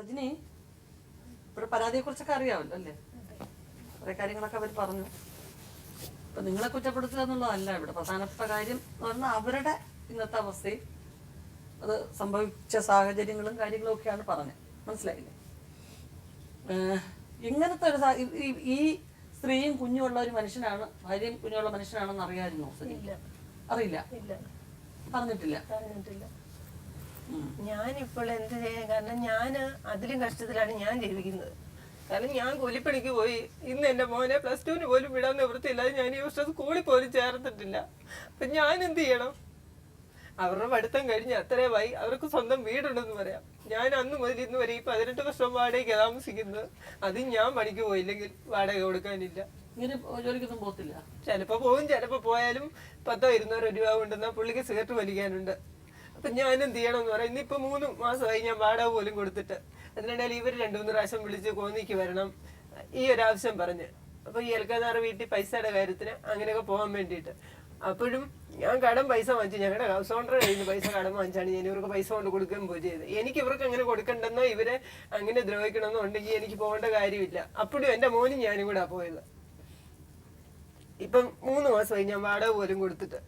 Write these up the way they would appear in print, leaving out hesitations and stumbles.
സജിനി ഇവിടെ പരാതിയെക്കുറിച്ചൊക്കെ അറിയാമല്ലോ അല്ലേ? കുറേ കാര്യങ്ങളൊക്കെ അവർ പറഞ്ഞു. ഇപ്പം നിങ്ങളെ കുറ്റപ്പെടുത്തുക എന്നുള്ളതല്ല ഇവിടെ പ്രധാനപ്പെട്ട കാര്യം എന്ന് പറഞ്ഞാൽ അവരുടെ ഇന്നത്തെ അവസ്ഥയും അത് സംഭവിച്ച സാഹചര്യങ്ങളും കാര്യങ്ങളും ഒക്കെയാണ് പറഞ്ഞത്. മനസ്സിലായില്ലേ? ഇങ്ങനത്തെ ഒരു ഈ സ്ത്രീയും കുഞ്ഞുമുള്ള ഒരു മനുഷ്യനാണ്, ഭാര്യയും കുഞ്ഞുള്ള മനുഷ്യനാണെന്ന് അറിയാമായിരുന്നു സജിനി? അറിയില്ല, പറഞ്ഞിട്ടില്ല. ഞാനിപ്പോൾ എന്ത് ചെയ്യാൻ? കാരണം ഞാൻ അതിലും കഷ്ടത്തിലാണ് ഞാൻ ജീവിക്കുന്നത്. കാരണം ഞാൻ കൂലിപ്പണിക്ക് പോയി ഇന്ന് എൻ്റെ മോനെ +2 പോലും വിടാൻ നിവൃത്തിയില്ലാതെ ഞാൻ ഈ വർഷം സ്കൂളിൽ പോലും ചേർത്തിട്ടില്ല. അപ്പം ഞാൻ എന്ത് ചെയ്യണം? അവരുടെ പഠിത്തം കഴിഞ്ഞ് അത്രയുമായി, അവർക്ക് സ്വന്തം വീടുണ്ടെന്ന് പറയാം. ഞാൻ അന്ന് മുതൽ ഇന്ന് വരെ ഈ 18 വർഷം വാടകയ്ക്ക് താമസിക്കുന്നത്. അത് ഞാൻ പണിക്ക് പോയില്ലെങ്കിൽ വാടക കൊടുക്കാനില്ല. ജോലിക്കൊന്നും പോകത്തില്ല. ചിലപ്പോൾ പോകും, ചിലപ്പോൾ പോയാലും 100-200 രൂപ കൊണ്ടുവന്നാൽ പുള്ളിക്ക് സിഗരറ്റ് വലിക്കാനുണ്ട്. അപ്പം ഞാൻ എന്ത് ചെയ്യണം എന്ന് പറയാം. ഇന്നിപ്പോൾ 3 മാസമായി ഞാൻ വാടക പോലും കൊടുത്തിട്ട്. അതിനിടയിൽ ഇവർ 2-3 പ്രാവശ്യം വിളിച്ച് കോന്നിക്ക് വരണം ഈ ഒരാവശ്യം പറഞ്ഞ്. അപ്പോൾ ഈ എൽക്കാനാറ് വീട്ടിൽ പൈസയുടെ കാര്യത്തിന് അങ്ങനെയൊക്കെ പോകാൻ വേണ്ടിയിട്ട്. അപ്പോഴും ഞാൻ കടം പൈസ വാങ്ങിച്ചു, ഞങ്ങളുടെ ഹൗസ് ഓണറുടെ കയ്യിൽ നിന്ന് പൈസ കടം വാങ്ങിച്ചാണ് ഞാൻ ഇവർക്ക് പൈസ കൊണ്ട് കൊടുക്കുകയും പോയി ചെയ്തത്. എനിക്ക് ഇവർക്ക് അങ്ങനെ കൊടുക്കണ്ടെന്നോ ഇവരെ അങ്ങനെ ദ്രോഹിക്കണമെന്നോ ഉണ്ടെങ്കിൽ എനിക്ക് പോകേണ്ട കാര്യമില്ല. അപ്പോഴും എൻ്റെ മോനും ഞാനും കൂടെ പോയത്. ഇപ്പം 3 മാസമായി ഞാൻ വാടക പോലും കൊടുത്തിട്ട്.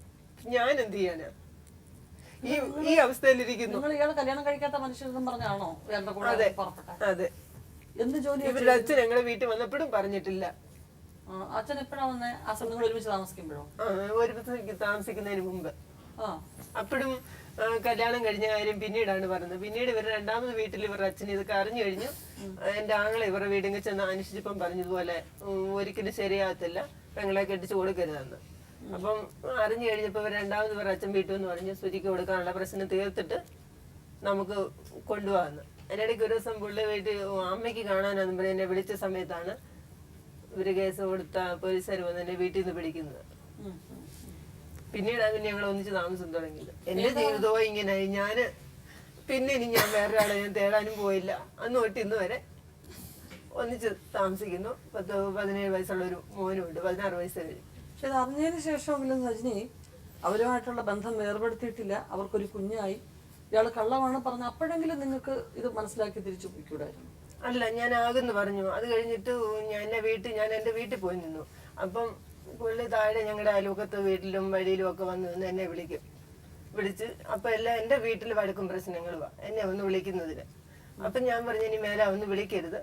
ഞാൻ എന്ത് ചെയ്യാനാ ഈ അവസ്ഥയിലിരിക്കുന്നു? കല്യാണം കഴിക്കാത്ത മനുഷ്യരെന്നും പറഞ്ഞാണോ? അതെ. എന്ത് ജോലി? ഇവരുടെ അച്ഛൻ ഞങ്ങളുടെ വീട്ടിൽ വന്നപ്പോഴും പറഞ്ഞിട്ടില്ല. അച്ഛൻ എപ്പോഴാ വന്നേ? നിങ്ങൾ ഒരുമിച്ച് താമസിക്കുമ്പോഴോ? ഒരുമിച്ച് താമസിക്കുന്നതിന് മുമ്പ്. അപ്പോഴും കല്യാണം കഴിഞ്ഞ കാര്യം പിന്നീടാണ് പറഞ്ഞത്. പിന്നീട് ഇവരുടെ 2ാമത് വീട്ടിൽ ഇവരുടെ അച്ഛൻ ഇതൊക്കെ അറിഞ്ഞു കഴിഞ്ഞു. എൻ്റെ ആങ്ങളെ ഇവരുടെ വീടിൽ ചെന്ന് അന്വേഷിച്ചപ്പം പറഞ്ഞതുപോലെ ഒരിക്കലും ശരിയാകത്തില്ല, പെങ്ങളെ കെട്ടിച്ച് കൊടുക്കരുതെന്ന്. അപ്പം അറിഞ്ഞു കഴിഞ്ഞപ്പോൾ ഇവർ 2ാമത് ഇവരുടെ അച്ഛൻ വീട്ടിൽ നിന്ന് പറഞ്ഞ് സുരിക്ക് കൊടുക്കാനുള്ള പ്രശ്നം തീർത്തിട്ട് നമുക്ക് കൊണ്ടുപോകാമെന്ന്. അതിനിടയ്ക്ക് ഒരു ദിവസം പുള്ളി വീട്ടിൽ അമ്മയ്ക്ക് കാണാനെന്ന് പറഞ്ഞ് എന്നെ വിളിച്ച സമയത്താണ് ഇവര് കേസ് കൊടുത്ത പോലീസുകാർ വന്ന് എന്നെ വീട്ടിൽ നിന്ന് പിടിക്കുന്നത്. പിന്നീടാണ് ഞങ്ങൾ ഒന്നിച്ച് താമസം തുടങ്ങിയത്. എന്റെ ജീവിതവും ഇങ്ങനെയായി. ഇനി ഞാൻ വേറൊരാളെ ഞാൻ തേടാനും പോയില്ല. അന്ന് തൊട്ട് ഇന്ന് വരെ ഒന്നിച്ച് താമസിക്കുന്നു. 17 വയസ്സുള്ള ഒരു മോനുണ്ട്, 16 വയസ്സ് കഴിഞ്ഞു. പക്ഷെ ഇത് അറിഞ്ഞതിന് ശേഷമെങ്കിലും സജിനി അവരുമായിട്ടുള്ള ബന്ധം ഏർപ്പെടുത്തിയിട്ടില്ല, അവർക്കൊരു കുഞ്ഞായി. ഇയാൾ കള്ളമാണ് പറഞ്ഞ അപ്പോഴെങ്കിലും നിങ്ങൾക്ക് ഇത് മനസ്സിലാക്കി തിരിച്ചു പോയിക്കൂടായിരുന്നു? അല്ല, ഞാൻ ആകെന്ന് പറഞ്ഞു. അത് കഴിഞ്ഞിട്ട് ഞാൻ എൻ്റെ വീട്ടിൽ പോയി നിന്നു. അപ്പം പുള്ളി താഴെ ഞങ്ങളുടെ അയൽവക്കത്തെ വീട്ടിലും വഴിയിലും ഒക്കെ വന്ന് നിന്ന് എന്നെ വിളിച്ച് അപ്പം എല്ലാം എൻ്റെ വീട്ടിൽ വഴക്കും പ്രശ്നങ്ങളുവാ എന്നെ ഒന്ന് വിളിക്കുന്നതിന്. അപ്പം ഞാൻ പറഞ്ഞു ഇനി മേലെ ഒന്ന് വിളിക്കരുത്,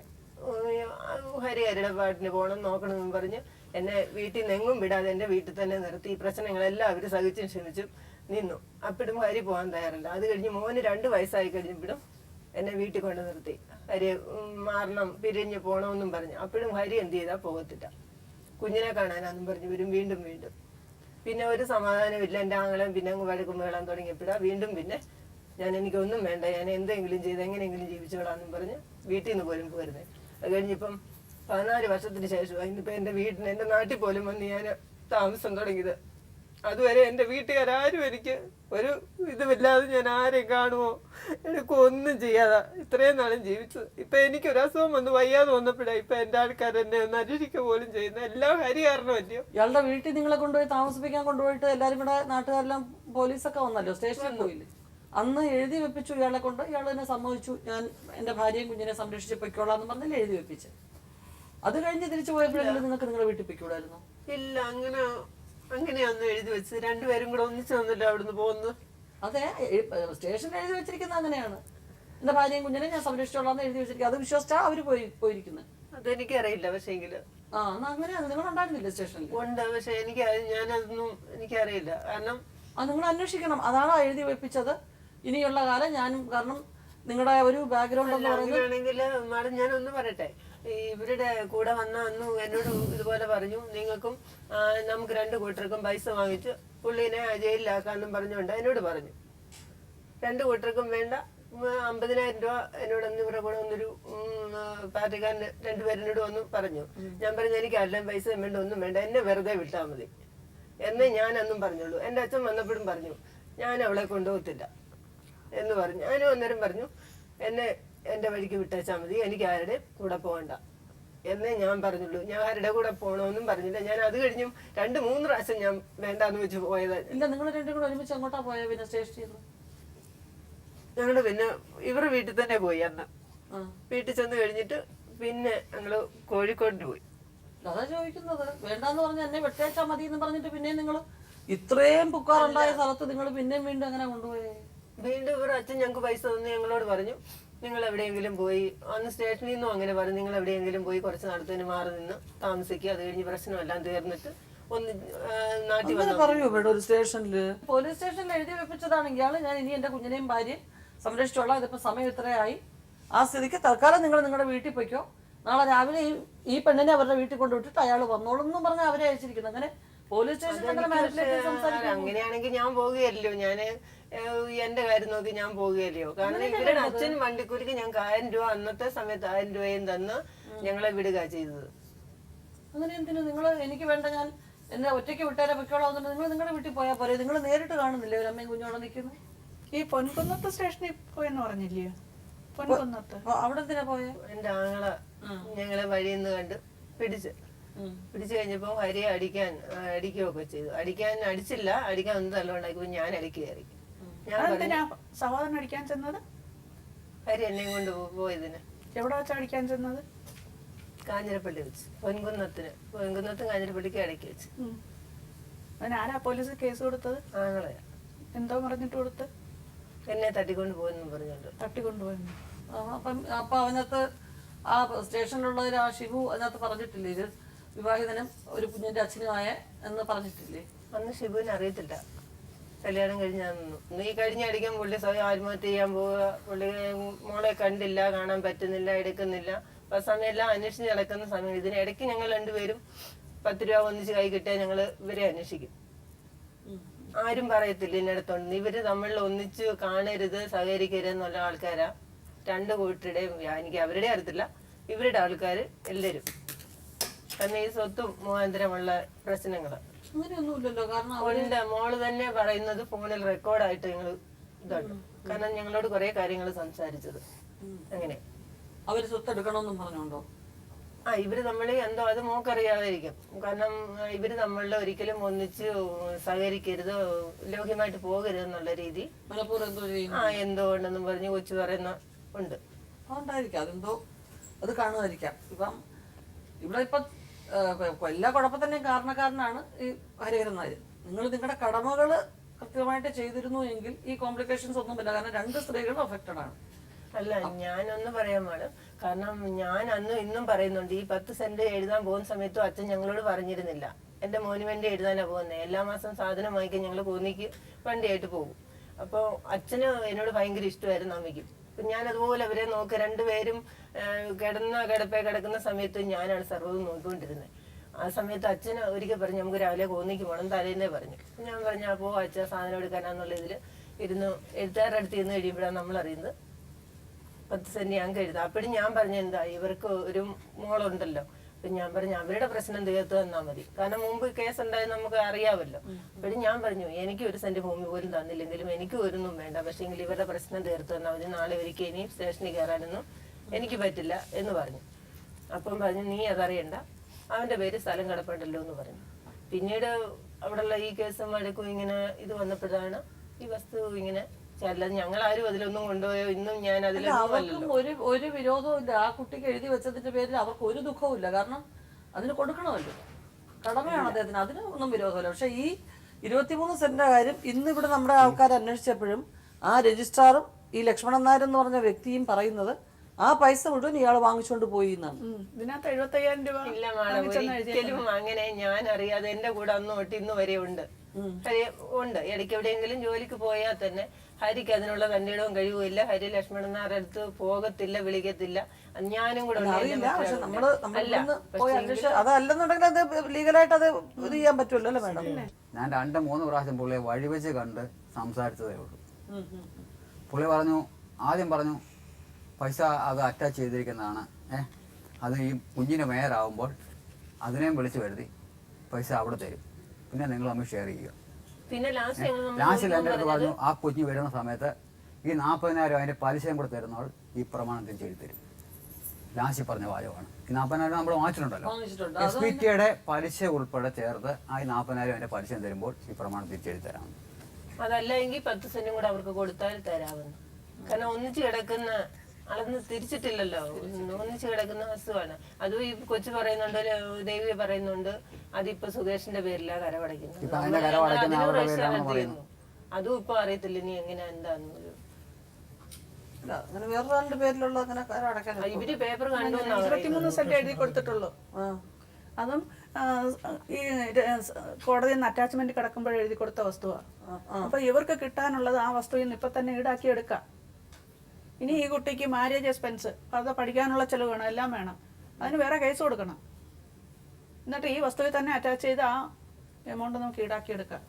ഹരിഹരിയുടെ പാട്ടിന് പോകണം നോക്കണമെന്ന് പറഞ്ഞ് എന്നെ വീട്ടിൽ നിന്ന് എങ്ങും വിടാതെ എൻ്റെ വീട്ടിൽ തന്നെ നിർത്തി. ഈ പ്രശ്നങ്ങളെല്ലാം അവർ സഹിച്ചും ക്ഷമിച്ചും നിന്നു. അപ്പോഴും ഹരി പോകാൻ തയ്യാറില്ല. അത് കഴിഞ്ഞ് മോന് 2 വയസ്സായി കഴിഞ്ഞപ്പോഴും എന്നെ വീട്ടിൽ കൊണ്ട് നിർത്തി. ഹരി മാറണം, പിരിഞ്ഞ് പോകണമെന്നും പറഞ്ഞു. അപ്പോഴും ഹരി എന്ത് ചെയ്താൽ പോകത്തില്ല. കുഞ്ഞിനെ കാണാനാന്നും പറഞ്ഞു വരും വീണ്ടും. പിന്നെ ഒരു സമാധാനമില്ല. എൻ്റെ ആങ്ങളെ പിന്നെ അങ്ങ് വഴക്കും വേളാൻ തുടങ്ങിയപ്പോഴാണ് വീണ്ടും പിന്നെ എനിക്കൊന്നും വേണ്ട, ഞാൻ എന്തെങ്കിലും ചെയ്ത് എങ്ങനെയെങ്കിലും ജീവിച്ചോളാന്നും പറഞ്ഞ് വീട്ടിൽ നിന്ന് പോലും പോരുന്നത്. അത് കഴിഞ്ഞിപ്പം 14 വർഷത്തിന് ശേഷമാണ് ഇന്നിപ്പോൾ എൻ്റെ നാട്ടിൽ പോലും വന്ന് ഞാൻ താമസം തുടങ്ങിയത്. അതുവരെ എൻ്റെ വീട്ടുകാരും എനിക്ക് ഒരു ഇതുമില്ലാതെ ഞാൻ ആരെയും കാണുമോ എനിക്കൊന്നും ചെയ്യാതെ ഇത്രയും നാളും ജീവിച്ചത്. ഇപ്പം എനിക്കൊരു അസുഖം വന്ന് വയ്യാതെ വന്നപ്പോഴാണ് ഇപ്പം എൻ്റെ ആൾക്കാർ എന്നെ ഒന്ന് അന്വേഷിക്കുക പോലും ചെയ്യുന്നത്. എല്ലാം ഹരി കാരണമല്ലയോ? ഇയാളുടെ വീട്ടിൽ നിങ്ങളെ കൊണ്ടുപോയി താമസിപ്പിക്കാൻ കൊണ്ടുപോയിട്ട് എല്ലാവരും കൂടെ നാട്ടുകാരെല്ലാം പോലീസൊക്കെ വന്നല്ലോ, സ്റ്റേഷനിൽ പോയില്ലേ? അന്ന് എഴുതി വെപ്പിച്ചു ഇയാളെ കൊണ്ട്. ഇയാൾ തന്നെ സമ്മതിച്ചു, ഞാൻ എൻ്റെ ഭാര്യയും കുഞ്ഞിനെ സംരക്ഷിച്ച് പൊയ്ക്കോളാന്ന് പറഞ്ഞില്ല എഴുതി വെപ്പിച്ച്. അത് കഴിഞ്ഞ് തിരിച്ചു പോയപ്പോഴെങ്കിലും നിങ്ങൾക്ക് നിങ്ങളുടെ വീട്ടിൽ പൊയ്ക്കൂടായിരുന്നു? ഇല്ല, അങ്ങനെയൊന്നും എഴുതി വെച്ച് 2 പേരും കൂടെ ഒന്നിച്ച് വന്നില്ല അവിടുന്ന് പോകുന്നത്. അതെ, സ്റ്റേഷനിൽ എഴുതി വെച്ചിരിക്കുന്നത് അങ്ങനെയാണ്. എന്റെ ഭാര്യയും കുഞ്ഞിനെ ഞാൻ സംരക്ഷിച്ചോളാന്ന് എഴുതി വെച്ചിരിക്കുക. അത് വിശ്വസിച്ചാ അവര് പോയിരിക്കുന്നത്. അതെനിക്കറിയില്ല. പക്ഷേങ്കില് അങ്ങനെയാണ്. നിങ്ങൾ ഉണ്ടായിരുന്നില്ല സ്റ്റേഷനിൽ? ഉണ്ട്, പക്ഷെ ഞാനതൊന്നും എനിക്കറിയില്ല. കാരണം നിങ്ങൾ അന്വേഷിക്കണം. അതാണോ എഴുതി വെപ്പിച്ചത്? ഇനിയുള്ള കാലം കാരണം നിങ്ങളുടെ ഒരു ബാക്ക്ഗ്രൗണ്ട് എന്ന് പറയുന്നത്. മാഡം ഞാനൊന്ന് പറയട്ടെ. ഇവരുടെ കൂടെ വന്ന അന്ന് എന്നോട് ഇതുപോലെ പറഞ്ഞു, നിങ്ങൾക്കും നമുക്ക് 2 കൂട്ടർക്കും പൈസ വാങ്ങിച്ച് പുള്ളിനെ ജയിലിലാക്കാന്നും പറഞ്ഞുകൊണ്ട് എന്നോട് പറഞ്ഞു. 2 കൂട്ടർക്കും വേണ്ട 50,000 രൂപ എന്നോട് അന്ന് ഇവരുടെ കൂടെ വന്നൊരു പാർട്ടിക്കാരന് 2 പേരിനോട് വന്നു പറഞ്ഞു. ഞാൻ പറഞ്ഞു എനിക്ക് എല്ലാം പൈസ വേണ്ട, ഒന്നും വേണ്ട, എന്നെ വെറുതെ വിട്ടാൽ മതി എന്നേ ഞാൻ അന്നും പറഞ്ഞുള്ളൂ. എൻ്റെ അച്ഛൻ വന്നപ്പോഴും പറഞ്ഞു ഞാൻ അവളെ കൊണ്ടുപോകത്തില്ല എന്ന് പറഞ്ഞു. ഞാനും അന്നേരം പറഞ്ഞു എൻ്റെ വഴിക്ക് വിട്ടേച്ചാൽ മതി, എനിക്ക് ആരുടെ കൂടെ പോകണ്ട എന്നേ ഞാൻ പറഞ്ഞുള്ളൂ. ഞാൻ ആരുടെ കൂടെ പോകണമെന്നും പറഞ്ഞില്ല. ഞാൻ അത് കഴിഞ്ഞും 2-3 പ്രാവശ്യം ഞാൻ വേണ്ടാന്ന് വെച്ച് പോയത്. ഇല്ല, നിങ്ങൾ 2 കൂടെ ഒരുമിച്ച് അങ്ങോട്ടാ പോയ? പിന്നെ സ്റ്റേഷനിൽ ഞങ്ങള് പിന്നെ ഇവരുടെ വീട്ടിൽ തന്നെ പോയി. അന്ന് വീട്ടിൽ ചെന്ന് കഴിഞ്ഞിട്ട് പിന്നെ ഞങ്ങള് കോഴിക്കോടിന് പോയി. അതാ ചോദിക്കുന്നത്. വേണ്ടാന്ന് പറഞ്ഞ് എന്നെ വെട്ടേച്ചാ മതി എന്ന് പറഞ്ഞിട്ട് പിന്നെ നിങ്ങൾ ഇത്രയും പുക്കാറുണ്ടായ സ്ഥലത്ത് നിങ്ങൾ പിന്നെയും വീണ്ടും അങ്ങനെ കൊണ്ടുപോയേ? വീണ്ടും ഇവർ അച്ഛൻ ഞങ്ങൾക്ക് പൈസ തന്നു ഞങ്ങളോട് പറഞ്ഞു നിങ്ങൾ എവിടെയെങ്കിലും പോയി, അന്ന് സ്റ്റേഷനിൽ നിന്നും അങ്ങനെ പറഞ്ഞു, നിങ്ങൾ എവിടെയെങ്കിലും പോയി കുറച്ച് നാളത്തിന് മാറി നിന്ന് താമസിക്കുക, അത് കഴിഞ്ഞ് പ്രശ്നമെല്ലാം തീർന്നിട്ട് ഒന്ന് നാട്ടിൽ വന്നു. പറയൂ ഇവിടെ ഒരു സ്റ്റേഷനില്, പോലീസ് സ്റ്റേഷനിൽ എഴുതി വെപ്പിച്ചതാണെങ്കിൽ ആള് ഞാൻ ഇനി എന്റെ കുഞ്ഞിനെയും ഭാര്യയും സംരക്ഷിച്ചോളാം, ഇതിപ്പോ സമയം ഇത്രയായി, ആ സ്ഥിതിക്ക് തൽക്കാലം നിങ്ങൾ നിങ്ങളുടെ വീട്ടിൽ പോയിക്കോ, നാളെ രാവിലെ ഈ പെണ്ണിനെ അവരുടെ വീട്ടിൽ കൊണ്ടുവിട്ടിട്ട് അയാൾ വന്നോളും എന്നും പറഞ്ഞാൽ അവരെ അയച്ചിരിക്കുന്നു. അങ്ങനെ പോലീസ് സ്റ്റേഷനിൽ അങ്ങനെയാണെങ്കിൽ ഞാൻ പോവുകയല്ലോ, ഞാന് എന്റെ കാര്യം നോക്കി ഞാൻ പോവുകയല്ലയോ. കാരണം ഇവരുടെ അച്ഛൻ വണ്ടിക്കൂലിക്ക് ഞങ്ങൾക്ക് 1000 രൂപ അന്നത്തെ സമയത്ത് 1000 രൂപയും തന്ന് ഞങ്ങളെ വിടുക ചെയ്തത്. അങ്ങനെ എന്തിനു നിങ്ങൾ എനിക്ക് വേണ്ട, ഞാൻ എന്നെ ഒറ്റയ്ക്ക് വിട്ടേരെ പൊയ്ക്കോളാം, നിങ്ങൾ നിങ്ങളുടെ വീട്ടിൽ പോയാൽ പോരെ? നിങ്ങൾ നേരിട്ട് കാണുന്നില്ലേ ഒരു അമ്മയും കുഞ്ഞോടെ നിൽക്കുന്നു? ഈ പൊൻകുന്നത്ത് സ്റ്റേഷനിൽ പോയെന്ന് പറഞ്ഞില്ലയോ? പൊൻകുന്നത്ത് അവിടെ എന്തിനാ പോയെ? എന്റെ ആങ്ങളെ ഞങ്ങളെ വഴിയിൽ നിന്ന് കണ്ട് പിടിച്ചു കഴിഞ്ഞപ്പോ ഹരി അടിക്കുകയൊക്കെ ചെയ്തു. അടിച്ചില്ല, അടിക്കാൻ ഒന്നും തല്ലുണ്ടാക്കി ഞാൻ അടിക്ക് കയറി. സഹോദരൻ അടിക്കാൻ ചെന്നത്? ഹരി എന്നെയും കൊണ്ട് പോയതിന്. എവിടെ വെച്ചാ അടിക്കാൻ ചെന്നത്? കാഞ്ഞിരപ്പള്ളി വെച്ച്. പൊൻകുന്നത്തും കാഞ്ഞിരപ്പള്ളിക്ക് ഇടയ്ക്ക് വെച്ച്. അതിനാരാ പോലീസ് കേസ് കൊടുത്തത്? ആങ്ങളെ. എന്തോ പറഞ്ഞിട്ട് കൊടുത്ത്? എന്നെ തട്ടിക്കൊണ്ട് പോയെന്നും പറഞ്ഞോണ്ട്. തട്ടിക്കൊണ്ടുപോയെന്നു. അപ്പൊ അതിനകത്ത് ആ സ്റ്റേഷനിലുള്ളവർ ആ ഷിബു അതിനകത്ത് പറഞ്ഞിട്ടില്ലേ ഇത് വിവാഹിതനും ഒരു കുഞ്ഞിന്റെ അച്ഛനുമായ എന്ന് പറഞ്ഞിട്ടില്ലേ? അന്ന് ഷിബുവിനെ അറിയത്തില്ല, കല്യാണം കഴിഞ്ഞാന്നു. നീ കഴിഞ്ഞ അടിക്കാൻ പുള്ളി സ്വയം ആത്മഹത്യ ചെയ്യാൻ പോവുക, പുള്ളി മോളെ കണ്ടില്ല, കാണാൻ പറ്റുന്നില്ല, എടുക്കുന്നില്ല. അപ്പൊ ആ സമയം എല്ലാം അന്വേഷിച്ച് നടക്കുന്ന സമയം ഇതിനിടയ്ക്ക് ഞങ്ങൾ രണ്ടുപേരും 10 രൂപ ഒന്നിച്ച് കൈ കിട്ടിയാൽ ഞങ്ങള് ഇവരെ അന്വേഷിക്കും. ആരും പറയത്തില്ല ഇന്നടത്തോണ്ട്. ഇവര് തമ്മിൽ ഒന്നിച്ച് കാണരുത്, സഹകരിക്കരുത് എന്നുള്ള ആൾക്കാരാ രണ്ട് കൂട്ടരുടെയും. എനിക്ക് അവരുടെ അറിയത്തില്ല, ഇവരുടെ ആൾക്കാര് എല്ലാരും. കാരണം ഈ സ്വത്തും മുഖാന്തരമുള്ള പ്രശ്നങ്ങള് അങ്ങനെയൊന്നുമില്ലല്ലോ. കാരണം ഉണ്ട്. മോള് തന്നെ പറയുന്നത് ഫോണിൽ റെക്കോർഡായിട്ട് ഞങ്ങള് ഇതുണ്ട്. കാരണം ഞങ്ങളോട് കുറെ കാര്യങ്ങൾ സംസാരിച്ചത്. അങ്ങനെ അവര് സ്വത്ത് എടുക്കണമെന്നും പറഞ്ഞോണ്ടോ? ഇവര് തമ്മിൽ എന്തോ അത് മോക്കറിയാതിരിക്കും. കാരണം ഇവര് തമ്മിൽ ഒരിക്കലും ഒന്നിച്ച് സഹകരിക്കരുത്, ലോഹ്യമായിട്ട് പോകരുത് എന്നുള്ള രീതി എന്തോ ഉണ്ടെന്നും പറഞ്ഞ് കൊച്ചു പറയുന്ന ഉണ്ട്. അതുകൊണ്ടായിരിക്കാം, അതെന്തോ അത് കാണുമായിരിക്കാം. ഇപ്പം ഇവിടെ ഇപ്പൊ എല്ലാ കുഴപ്പത്തിന്റെയും കാരണക്കാരനാണ് ഈ ഹരിഹരൻ നായർ. നിങ്ങൾ നിങ്ങളുടെ കടമകള് കൃത്യമായിട്ട് ചെയ്തിരുന്നു എങ്കിൽ ഈ കോംപ്ലിക്കേഷൻസ് ഒന്നുമില്ല. കാരണം 2 സ്ത്രീകളും അഫക്റ്റഡ് ആണ്. അല്ല, ഞാനൊന്ന് പറയാൻ പാടും. കാരണം ഞാൻ അന്നും ഇന്നും പറയുന്നുണ്ട്, ഈ 10 സെന്റ് എഴുതാൻ പോകുന്ന സമയത്തും അച്ഛൻ ഞങ്ങളോട് പറഞ്ഞിരുന്നില്ല എന്റെ മോനുമെന്റ് എഴുതാനാ പോകുന്നത്. എല്ലാ മാസം സാധനം വാങ്ങിക്കാൻ ഞങ്ങൾ കോന്നിക്ക് വണ്ടിയായിട്ട് പോകും. അപ്പോൾ അച്ഛന് എന്നോട് ഭയങ്കര ഇഷ്ടമായിരുന്നു, അമ്മയ്ക്കും. അപ്പൊ ഞാൻ അതുപോലെ അവരെ നോക്കി, രണ്ടുപേരും കിടക്കുന്ന സമയത്ത് ഞാനാണ് സർവ്വതും നോക്കിക്കൊണ്ടിരുന്നത്. ആ സമയത്ത് അച്ഛന് ഒരിക്കൽ പറഞ്ഞു നമുക്ക് രാവിലെ കോന്നിക്ക് പോകണം, തലേന്നേ പറഞ്ഞു. ഞാൻ പറഞ്ഞു അപ്പോ അച്ഛൻ സാധനം എടുക്കാനാന്നുള്ള ഇതിൽ ഇരുന്ന് എഴുത്താരുടെ അടുത്ത് ഇരുന്ന് കഴിയുമ്പോഴാണ് നമ്മൾ അറിയുന്നത് 10 സെന്റ് ഞങ്ങൾക്ക് എഴുതാം. അപ്പോഴും ഞാൻ പറഞ്ഞ എന്താ ഇവർക്ക് ഒരു മോളുണ്ടല്ലോ. അപ്പൊ ഞാൻ പറഞ്ഞു അവരുടെ പ്രശ്നം തീർത്തു തന്നാ മതി, കാരണം മുമ്പ് കേസ് ഉണ്ടായത് നമുക്ക് അറിയാമല്ലോ. അപ്പോഴും ഞാൻ പറഞ്ഞു എനിക്ക് 1 സെന്റ് ഭൂമി പോലും തന്നില്ലെങ്കിലും എനിക്ക് ഒരൊന്നും വേണ്ട, പക്ഷെ എങ്കിൽ ഇവരുടെ പ്രശ്നം തീർത്തു തന്നാൽ മതി, നാളെ ഒരിക്കൽ ഇനി സ്റ്റേഷനിൽ കയറാനൊന്നും എനിക്ക് പറ്റില്ല എന്ന് പറഞ്ഞു. അപ്പം പറഞ്ഞു നീ അതറിയണ്ട, അവന്റെ പേര് സ്ഥലം കിടപ്പുണ്ടല്ലോ എന്ന് പറഞ്ഞു. പിന്നീട് അവിടെയുള്ള ഈ കേസും വഴക്കും ഇങ്ങനെ ഇത് വന്നപ്പോഴാണ് ഈ വസ്തു ഇങ്ങനെ ചെല്ലത്. ഞങ്ങൾ ആരും അതിലൊന്നും കൊണ്ടുപോയോ ഇന്നും ഞാൻ അവർക്കും ഒരു വിരോധവും ഇല്ല. ആ കുട്ടിക്ക് എഴുതി വെച്ചതിന്റെ പേരിൽ അവർക്ക് ഒരു ദുഃഖവും ഇല്ല. കാരണം അതിന് കൊടുക്കണമല്ലോ, കടമയാണ് അദ്ദേഹത്തിന്, അതിന് ഒന്നും വിരോധമില്ല. പക്ഷെ ഈ 23 സെന്റിന്റെ കാര്യം ഇന്ന് ഇവിടെ നമ്മുടെ ആൾക്കാർ അന്വേഷിച്ചപ്പോഴും ആ രജിസ്ട്രാറും ഈ ലക്ഷ്മണൻ നായർ എന്ന് പറഞ്ഞ വ്യക്തിയും പറയുന്നത് ആ പൈസ മുഴുവൻ ഇയാൾ വാങ്ങിച്ചുകൊണ്ട് പോയി എന്നാണ്. ഇതിനകത്ത് 75,000 രൂപ ഇല്ല മാഡം, ഒരിക്കലും അങ്ങനെ ഞാൻ അറിയാതെ എന്റെ കൂടെ അന്ന് തൊട്ട് ഇന്ന് വരെ ഉണ്ട്. ഉണ്ട്. ഇടയ്ക്ക് എവിടെയെങ്കിലും ജോലിക്ക് പോയാൽ തന്നെ ഹരിക്ക് അതിനുള്ള തന്നിടവും കഴിവുമില്ല. ഹരി ലക്ഷ്മണനാരുടെ അടുത്ത് പോകത്തില്ല, വിളിക്കത്തില്ല. ഞാനും കൂടെ അതല്ലെന്നുണ്ടെങ്കിൽ അത് ലീഗലായിട്ട് അത് ഇത് ചെയ്യാൻ പറ്റുമല്ലോ മാഡം. ഞാൻ 2-3 പ്രാവശ്യം പുള്ളിയെ വഴിവെച്ച് കണ്ട് സംസാരിച്ചതേ ഉള്ളൂ. പുള്ളി പറഞ്ഞു, ആദ്യം പറഞ്ഞു പൈസ അത് അറ്റാച്ച് ചെയ്തിരിക്കുന്നതാണ്, അത് ഈ കുഞ്ഞിന് മേയറാവുമ്പോൾ അതിനെയും വിളിച്ചു വരുത്തി പൈസ അവിടെ തരും, പിന്നെ നിങ്ങൾ തമ്മിൽ ഷെയർ ചെയ്യുക. പിന്നെ ലാസ്റ്റിൽ എൻ്റെ അടുത്ത് പറഞ്ഞു ആ കുഞ്ഞ് വരുന്ന സമയത്ത് ഈ 40,000 അതിൻ്റെ പലിശയും കൂടെ തരുന്നവൾ ഈ പ്രമാണത്തിൽ ചെയ്തു തരും. ലാസ്റ്റ് പറഞ്ഞ വാചകമാണ്. ഈ 40,000 നമ്മൾ വാങ്ങിച്ചിട്ടുണ്ടല്ലോ, SPTയുടെ പലിശ ഉൾപ്പെടെ ചേർത്ത് ആ 40,000 അതിൻ്റെ പലിശയും തരുമ്പോൾ ഈ പ്രമാണം തിരിച്ചെഴുതി തരാം. അതല്ല എങ്കിൽ 10 സെന്റും കൂടെ അവർക്ക് കൊടുത്താൽ തരാമെന്ന്. കാരണം ഒന്നിച്ച് കിടക്കുന്ന അളന്ന് തിരിച്ചിട്ടില്ലല്ലോ, ഒന്നിച്ച് കിടക്കുന്ന വസ്തുവാണ്. അതും ഈ കൊച്ചു പറയുന്നുണ്ട്, ദേവി പറയുന്നുണ്ട്, അതിപ്പോ സുകേഷിന്റെ പേരിലാ കരമടയ്ക്കുന്നത്. അതും ഇപ്പൊ അറിയത്തില്ല ഇനി എങ്ങനെ എന്താന്ന്. അങ്ങനെ വേറൊരാളുടെ പേരിലുള്ള അങ്ങനെ അടക്കാൻ ഇവര് പേപ്പർ കണ്ടു 23 സെന്റ് എഴുതി കൊടുത്തിട്ടുള്ളൂ. അതും ഈ കോടതിയിൽ നിന്ന് അറ്റാച്ച്മെന്റ് കിടക്കുമ്പോൾ എഴുതി കൊടുത്ത വസ്തുവാണ്. അപ്പൊ ഇവർക്ക് കിട്ടാനുള്ളത് ആ വസ്തുവിൽ നിന്ന് ഇപ്പൊ തന്നെ ഈടാക്കി എടുക്കാം. ഇനി ഈ കുട്ടിക്ക് മാരേജ് എക്സ്പെൻസ്, അത് പഠിക്കാനുള്ള ചെലവ് വേണം, എല്ലാം വേണം. അതിന് വേറെ കേസ് കൊടുക്കണം. എന്നിട്ട് ഈ വസ്തുവിൽ തന്നെ അറ്റാച്ച് ചെയ്ത് ആ എമൗണ്ട് നമുക്ക് ഈടാക്കി എടുക്കാം.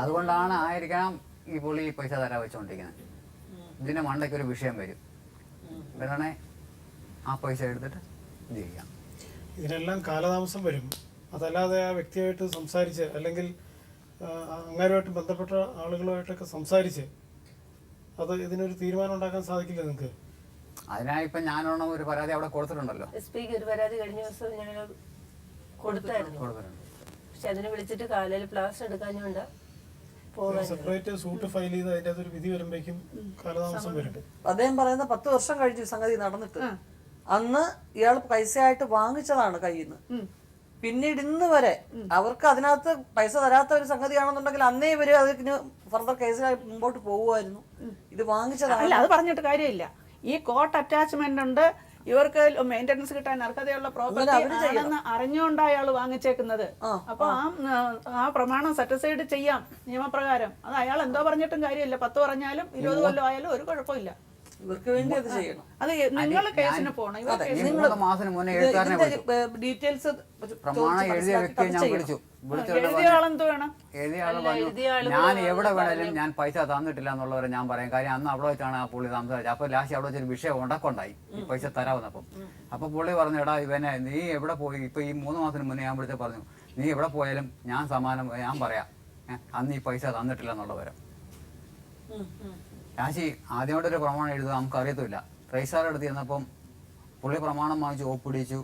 അതുകൊണ്ടാണ് ആയിരിക്കണം ഈ പുള്ളി പൈസ തരാൻ വെച്ചോണ്ടിരിക്കുന്നത്. ഇതിന്റെ മണ്ടയ്ക്ക് ഒരു വിഷയം വരും, വേണേ ആ പൈസ എടുത്തിട്ട് ഇത് ചെയ്യാം. ഇതിനെല്ലാം കാലതാമസം വരും. അതല്ലാതെ ആ വ്യക്തിയായിട്ട് സംസാരിച്ച് അല്ലെങ്കിൽ അങ്ങേരുമായിട്ട് ബന്ധപ്പെട്ട ആളുകളുമായിട്ടൊക്കെ സംസാരിച്ച് അത് ഇതിനൊരു തീരുമാനം ഉണ്ടാക്കാൻ സാധിക്കില്ല നിങ്ങൾക്ക്? അതിനായി ഇപ്പം ഞാനോണം ഒരു പരാതി അവിടെ കൊടുത്തിട്ടുണ്ടല്ലോ. SP ഒരു പരാതി കഴിഞ്ഞ ദിവസം ഞങ്ങൾ കൊടുത്തായിരുന്നു. പക്ഷെ അതിനെ വിളിച്ചിട്ട് കാലിൽ പ്ലാസ്റ്റർ എടുക്കാഞ്ഞുകൊണ്ട് സെപ്പറേറ്റ് സൂട്ട് ഫയൽ ചെയ്ത് അതിന്റെ അകത്തൊരു വിധി വരുമ്പോഴേക്കും കാലതാമസം വരും. അദ്ദേഹം പറയുന്ന 10 വർഷം കഴിഞ്ഞു സംഗതി നടന്നിട്ട്. അന്ന് ഇയാൾ പൈസയായിട്ട് വാങ്ങിച്ചതാണ് കയ്യിൽ നിന്ന്. പിന്നീട് ഇന്ന് വരെ അവർക്ക് അതിനകത്ത് പൈസ തരാത്ത ഒരു സംഗതിയാണെന്നുണ്ടെങ്കിൽ അന്നേ ഇവര് അതിന് ഫർദർ കേസിലായി മുമ്പോട്ട് പോകുമായിരുന്നു. ഇത് വാങ്ങിച്ചതാണ്. അല്ല, അത് പറഞ്ഞിട്ട് കാര്യമില്ല. ഈ കോർട്ട് അറ്റാച്ച്മെന്റ് ഉണ്ട്, ഇവർക്ക് മെയിന്റനൻസ് കിട്ടാൻ അർഹതയുള്ള പ്രോപ്പർട്ടി ആണെന്ന് അറിഞ്ഞുകൊണ്ട് അയാൾ വാങ്ങിച്ചേക്കുന്നത്. അപ്പൊ ആ പ്രമാണം സെറ്റിസൈഡ് ചെയ്യാം നിയമപ്രകാരം. അത് അയാൾ എന്തോ പറഞ്ഞിട്ടും കാര്യമില്ല. 10 പറഞ്ഞാലും 20 കൊല്ലം ആയാലും ഒരു കുഴപ്പമില്ല. ഇവർക്ക് വേണ്ടി അത് ചെയ്യണം. അത് നിങ്ങൾ കേസിന് പോകണം. ഡീറ്റെയിൽസ് എഴുതിയ ആളെന്ത് വേണം? ഞാൻ എവിടെ വേണേലും ഞാൻ പൈസ തന്നിട്ടില്ല എന്നുള്ളവരെ ഞാൻ പറയാം. കാര്യം അന്ന് അവിടെ വെച്ചാണ് ആ പുള്ളി സംസാരിച്ചത്. അപ്പൊ ലാസ്റ്റ് അവിടെ വെച്ചൊരു വിഷയം ഉണ്ടായി ഈ പൈസ തരാവുന്നപ്പം. അപ്പൊ പുള്ളി പറഞ്ഞു, എടാ ഇവനെ നീ എവിടെ പോയി? ഇപ്പൊ ഈ 3 മാസത്തിന് മുന്നേ ഞാൻ വിളിച്ച് പറഞ്ഞു, നീ എവിടെ പോയാലും ഞാൻ ഞാൻ പറയാം അന്ന് ഈ പൈസ തന്നിട്ടില്ല എന്നുള്ളവരെ. രാശി ആദ്യമായിട്ടൊരു പ്രമാണം എഴുതുക നമുക്ക് അറിയത്തില്ല. രജിസ്ട്രാർ എടുത്ത് ചെന്നപ്പം പുള്ളി പ്രമാണം വാങ്ങിച്ച് ഒപ്പിടിച്ചു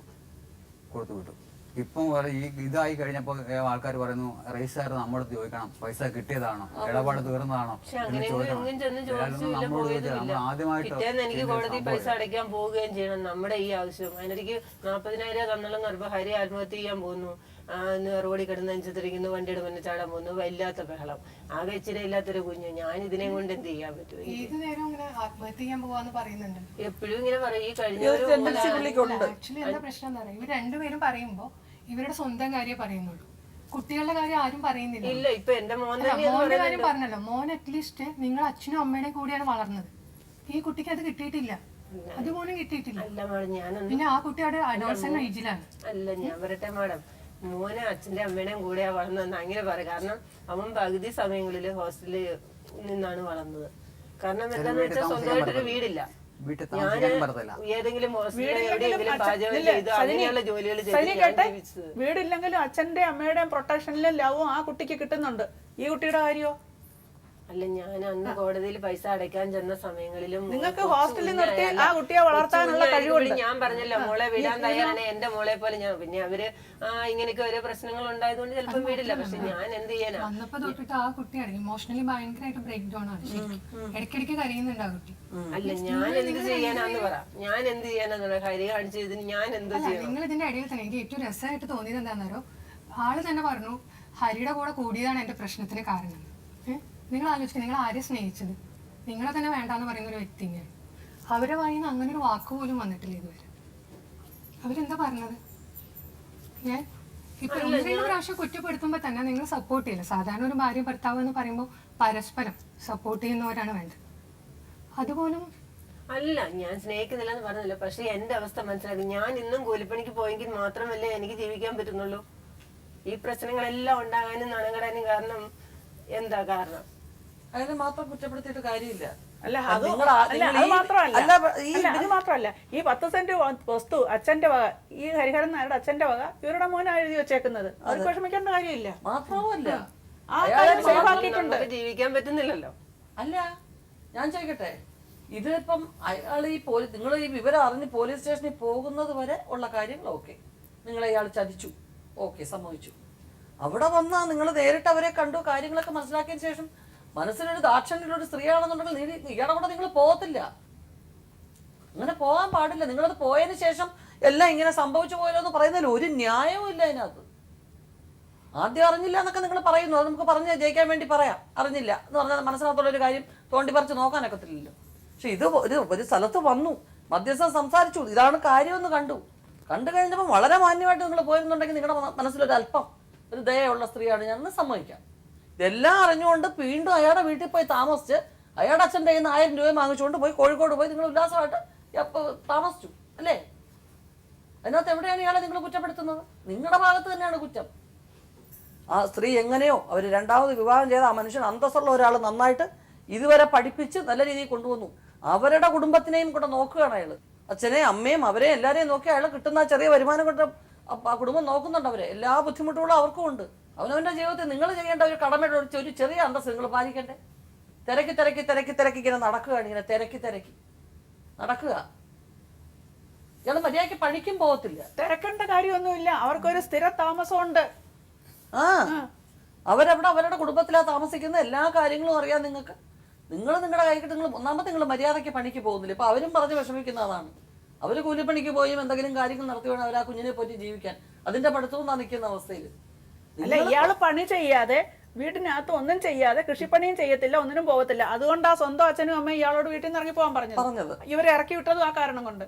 കൊടുത്തു വിട്ടു. ഇപ്പം ഈ ഇതായി കഴിഞ്ഞപ്പോൾ ആൾക്കാർ പറയുന്നു രജിസ്ട്രാർ നമ്മളടുത്ത് ചോദിക്കണം പൈസ കിട്ടിയതാണോ, ഇടപാട് തീർന്നതാണോ എന്ന് ചോദിക്കണം. നമ്മൾ ആദ്യമായിട്ട് എനിക്ക് കോടതി പൈസ അടയ്ക്കാൻ പോവുകയും ചെയ്യണം. നമ്മുടെ ഈ ആവശ്യം അതിനെനിക്ക് 40,000 തന്നുള്ളെന്ന് പറയുമ്പോൾ ഹരി ആത്മഹത്യ ചെയ്യാൻ പോകുന്നു, റോഡിൽ കിടന്ന് അനുസരിക്കുന്നു, വണ്ടിയുടെ മുന്നിൽ ചാടാൻ പോകുന്നു, വല്ലാത്ത ബഹളം, ആകെ ഇച്ചിരി ഇല്ലാത്തൊരു കുഞ്ഞ്. ഞാൻ ഇതിനെ കൊണ്ട് എന്ത് ചെയ്യാൻ പറ്റും? ആത്മഹത്യ ചെയ്യാൻ പോവാന്ന് പറയുന്നുണ്ട് എപ്പോഴും ഇങ്ങനെ പറയും. ഈ കഴിഞ്ഞ ആക്ച്വലി എന്താ പ്രശ്നം എന്ന് പറയാം, ഇവർ രണ്ടുപേരും പറയുമ്പോ ഇവരുടെ സ്വന്തം കാര്യം പറയുന്നുള്ളൂ, കുട്ടികളുടെ കാര്യം ആരും പറയുന്നില്ല. ഇല്ല, ഇപ്പൊ എന്റെ മോന്റെ കാര്യം പറഞ്ഞല്ലോ. മോൻ അറ്റ്ലീസ്റ്റ് നിങ്ങൾ അച്ഛനും അമ്മയുടെയും കൂടിയാണ് വളർന്നത്. ഈ കുട്ടിക്ക് അത് കിട്ടിയിട്ടില്ല, അതുപോലും കിട്ടിയിട്ടില്ല. പിന്നെ ആ കുട്ടി അവിടെ അഡോൾസന്റ് ഏജിലാണ്. അല്ല, ഞാൻ പറയട്ടെ മാഡം, മോനെ അച്ഛന്റെ അമ്മയുടെയും കൂടെയാ വളർന്നതെന്ന് അങ്ങനെ പറയാം. കാരണം അവൻ പകുതി സമയങ്ങളില് ഹോസ്റ്റലിൽ നിന്നാണ് വളർന്നത്. കാരണം എന്താന്ന് വെച്ചാൽ സ്വന്തമായിട്ടൊരു വീടില്ല. ഏതെങ്കിലും വീടില്ലെങ്കിലും അച്ഛന്റെ അമ്മയുടെയും പ്രൊട്ടക്ഷനിലും ലവും ആ കുട്ടിക്ക് കിട്ടുന്നുണ്ട്. ഈ കുട്ടിയുടെ കാര്യമോ? അല്ല, ഞാൻ അന്ന് കോടതിയിൽ പൈസ അടയ്ക്കാൻ ചെന്ന സമയങ്ങളിലും നിങ്ങൾക്ക് ഹോസ്റ്റലിൽ നിർത്തി ആ കുട്ടിയെ വളർത്താനുള്ള കഴിവുണ്ട്. ഞാൻ പറഞ്ഞല്ലോ മോളെ വിടാൻ തയ്യാറാണ്, എന്റെ മോളെ പോലെ ഞാൻ. പിന്നെ അവര് ഇങ്ങനെയൊക്കെ ഓരോ പ്രശ്നങ്ങൾ ഉണ്ടായതുകൊണ്ട് ചിലപ്പോൾ വീടില്ല. പക്ഷെ ഞാൻ എന്ത് ചെയ്യാനാ? വന്നപ്പോ തൊട്ടിട്ട് ആ കുട്ടിയാണ് ഇമോഷണലി ഭയങ്കരമായിട്ട് ബ്രേക്ക് ഡൗൺ ആണ്. ഇടയ്ക്കിടയ്ക്ക് കരയുന്നുണ്ട് ആ കുട്ടി. അല്ല, ഞാൻ എന്ത് ചെയ്യാനാന്ന് പറ. ഞാൻ എന്ത് ചെയ്യാനാന്ന് പറ. ഹരി കാണിച്ചു ഇതിന് ഞാൻ എന്ത് ചെയ്യണം? നിങ്ങൾ ഇതിന്റെ ഇടയിൽ തന്നെ എനിക്ക് ഏറ്റവും രസമായിട്ട് തോന്നിയത് എന്താണെന്നോ, ആള് തന്നെ പറഞ്ഞു ഹരിയുടെ കൂടെ കൂടിയതാണ് എന്റെ പ്രശ്നത്തിന് കാരണം. നിങ്ങൾ ആലോചിക്കുക, നിങ്ങൾ ആരെ സ്നേഹിച്ചത്? നിങ്ങളെ തന്നെ വേണ്ടാന്ന് പറയുന്ന ഒരു വ്യക്തി തന്നെയാണ്. അവരെ വായിന്ന് അങ്ങനെ ഒരു വാക്ക് പോലും വന്നിട്ടില്ല ഇതുവരെ. അവരെന്താ പറഞ്ഞത്? ഞാൻ ഇപ്പൊ 1-2 പ്രാവശ്യം കുറ്റപ്പെടുത്തുമ്പോ തന്നെ നിങ്ങൾ സപ്പോർട്ട് ചെയ്യില്ല. സാധാരണ ഒരു ഭാര്യ ഭർത്താവ് എന്ന് പറയുമ്പോൾ പരസ്പരം സപ്പോർട്ട് ചെയ്യുന്നവരാണ് വേണ്ടത്. അതുപോലും അല്ല, ഞാൻ സ്നേഹിക്കുന്നില്ല എന്ന് പറഞ്ഞില്ല. പക്ഷെ എന്റെ അവസ്ഥ മനസ്സിലാക്കി. ഞാൻ ഇന്നും കൂലിപ്പണിക്ക് പോയെങ്കിൽ മാത്രമല്ലേ എനിക്ക് ജീവിക്കാൻ പറ്റുന്നുള്ളൂ. ഈ പ്രശ്നങ്ങളെല്ലാം ഉണ്ടാകാനും നടങ്ങടാനും കാരണം എന്താ കാരണം? അതിനെ മാത്രം കുറ്റപ്പെടുത്തിയിട്ട് കാര്യമില്ല. അല്ല, അത് മാത്രമല്ല, ഈ 10 സെന്റ് വസ്തു അച്ഛന്റെ വക, ഈ ഹരിഹരൻ നായരുടെ അച്ഛന്റെ വക ഇവരുടെ മോനാ എഴുതി വെച്ചേക്കുന്നത്. അത് വിഷമിക്കേണ്ട കാര്യമില്ല. മാത്രമല്ല ജീവിക്കാൻ പറ്റുന്നില്ലല്ലോ. അല്ല, ഞാൻ ചോദിക്കട്ടെ, ഇതിപ്പം അയാൾ നിങ്ങൾ ഈ വിവരം അറിഞ്ഞ് പോലീസ് സ്റ്റേഷനിൽ പോകുന്നത് വരെ ഉള്ള കാര്യങ്ങൾ ഓക്കെ, നിങ്ങളെ ഇയാൾ ചതിച്ചു, ഓക്കെ, സമ്മതിച്ചു. അവിടെ വന്നാ നിങ്ങൾ നേരിട്ട് അവരെ കണ്ടു, കാര്യങ്ങളൊക്കെ മനസ്സിലാക്കിയതിനു ശേഷം മനസ്സിലൊരു ദാക്ഷണ്യൊരു സ്ത്രീയാണെന്നുണ്ടെങ്കിൽ ഇയാളുടെ കൂടെ നിങ്ങൾ പോകത്തില്ല. അങ്ങനെ പോകാൻ പാടില്ല. നിങ്ങളത് പോയതിന് ശേഷം എല്ലാം ഇങ്ങനെ സംഭവിച്ചു പോയല്ലോ എന്ന് പറയുന്നതിൽ ഒരു ന്യായവും ഇല്ല അതിനകത്ത്. ആദ്യം അറിഞ്ഞില്ല എന്നൊക്കെ നിങ്ങൾ പറയുന്നു, അത് നമുക്ക് പറഞ്ഞ് ജയിക്കാൻ വേണ്ടി പറയാം. അറിഞ്ഞില്ല എന്ന് പറഞ്ഞാൽ മനസ്സിനകത്തുള്ളൊരു കാര്യം തോണ്ടി പറിച്ച് നോക്കാനൊക്കത്തില്ലല്ലോ. പക്ഷെ ഇത് ഒരു സ്ഥലത്ത് വന്നു, മധ്യസ്ഥം സംസാരിച്ചു, ഇതാണ് കാര്യമെന്ന് കണ്ടു കഴിഞ്ഞപ്പോൾ വളരെ മാന്യമായിട്ട് നിങ്ങൾ പോയിരുന്നുണ്ടെങ്കിൽ നിങ്ങളുടെ മനസ്സിലൊരു അല്പം ഒരു ദയുള്ള സ്ത്രീയാണ് ഞാനെന്ന് സമ്മതിക്കാം. ഇതെല്ലാം അറിഞ്ഞുകൊണ്ട് വീണ്ടും അയാളുടെ വീട്ടിൽ പോയി താമസിച്ച് അയാളുടെ അച്ഛൻ്റെ കയ്യിൽ നിന്ന് 1000 രൂപ വാങ്ങിച്ചുകൊണ്ട് പോയി കോഴിക്കോട് പോയി നിങ്ങൾ ഉല്ലാസമായിട്ട് താമസിച്ചു അല്ലേ? അതിനകത്ത് എവിടെയാണ് ഇയാളെ നിങ്ങൾ കുറ്റപ്പെടുത്തുന്നത്? നിങ്ങളുടെ ഭാഗത്ത് തന്നെയാണ് കുറ്റം. ആ സ്ത്രീ എങ്ങനെയോ അവർ രണ്ടാമത് വിവാഹം ചെയ്ത ആ മനുഷ്യൻ അന്തസ്സുള്ള ഒരാൾ നന്നായിട്ട് ഇതുവരെ പഠിപ്പിച്ച് നല്ല രീതിയിൽ കൊണ്ടുവന്നു. അവരുടെ കുടുംബത്തിനെയും കൂടെ നോക്കുകയാണ് അയാൾ. അച്ഛനെയും അമ്മയും അവരെയും എല്ലാവരെയും നോക്കി അയാൾ കിട്ടുന്ന ചെറിയ വരുമാനം കൊണ്ട് ആ കുടുംബം നോക്കുന്നുണ്ട്. അവരെ എല്ലാ ബുദ്ധിമുട്ടുകളും അവർക്കും ഉണ്ട്. അവനവൻ്റെ ജീവിതത്തിൽ നിങ്ങൾ ചെയ്യേണ്ട ഒരു കടമയുടെ ഒരു ചെറിയ അന്തസ്സ് നിങ്ങൾ പാലിക്കണ്ടേ? തിരക്കി ഇങ്ങനെ നടക്കുകയാണ്, ഇങ്ങനെ തിരക്കി നടക്കുക. ഇയാൾ മര്യാദയ്ക്ക് പണിക്കും പോകത്തില്ല. തിരക്കേണ്ട കാര്യമൊന്നുമില്ല, അവർക്കൊരു സ്ഥിര താമസമുണ്ട്. അവരവിടെ അവരുടെ കുടുംബത്തിലാണ് താമസിക്കുന്ന, എല്ലാ കാര്യങ്ങളും അറിയാം നിങ്ങൾക്ക്. നിങ്ങളുടെ കൈക്കിട്ട് ഒന്നാമത്തെ നിങ്ങൾ മര്യാദയ്ക്ക് പണിക്ക് പോകുന്നില്ല. ഇപ്പൊ അവരും പറഞ്ഞ് വിഷമിക്കുന്ന അതാണ്. അവർ കൂലിപ്പണിക്ക് പോയും എന്തെങ്കിലും കാര്യങ്ങൾ നടത്തി വേണം അവർ ആ കുഞ്ഞിനെ പറ്റി ജീവിക്കാൻ. അതിന്റെ പഠിത്തവും നിൽക്കുന്ന അവസ്ഥയിൽ അല്ല, ഇയാള് പണി ചെയ്യാതെ വീട്ടിനകത്ത് ഒന്നും ചെയ്യാതെ കൃഷിപ്പണിയും ചെയ്യത്തില്ല, ഒന്നിനും പോകത്തില്ല. അതുകൊണ്ടാ സ്വന്തം അച്ഛനും അമ്മയും ഇയാളോട് വീട്ടിൽ നിന്ന് ഇറങ്ങി പോകാൻ പറഞ്ഞത്. ഇവരെ ഇറക്കി വിട്ടതും ആ കാരണം കൊണ്ട്.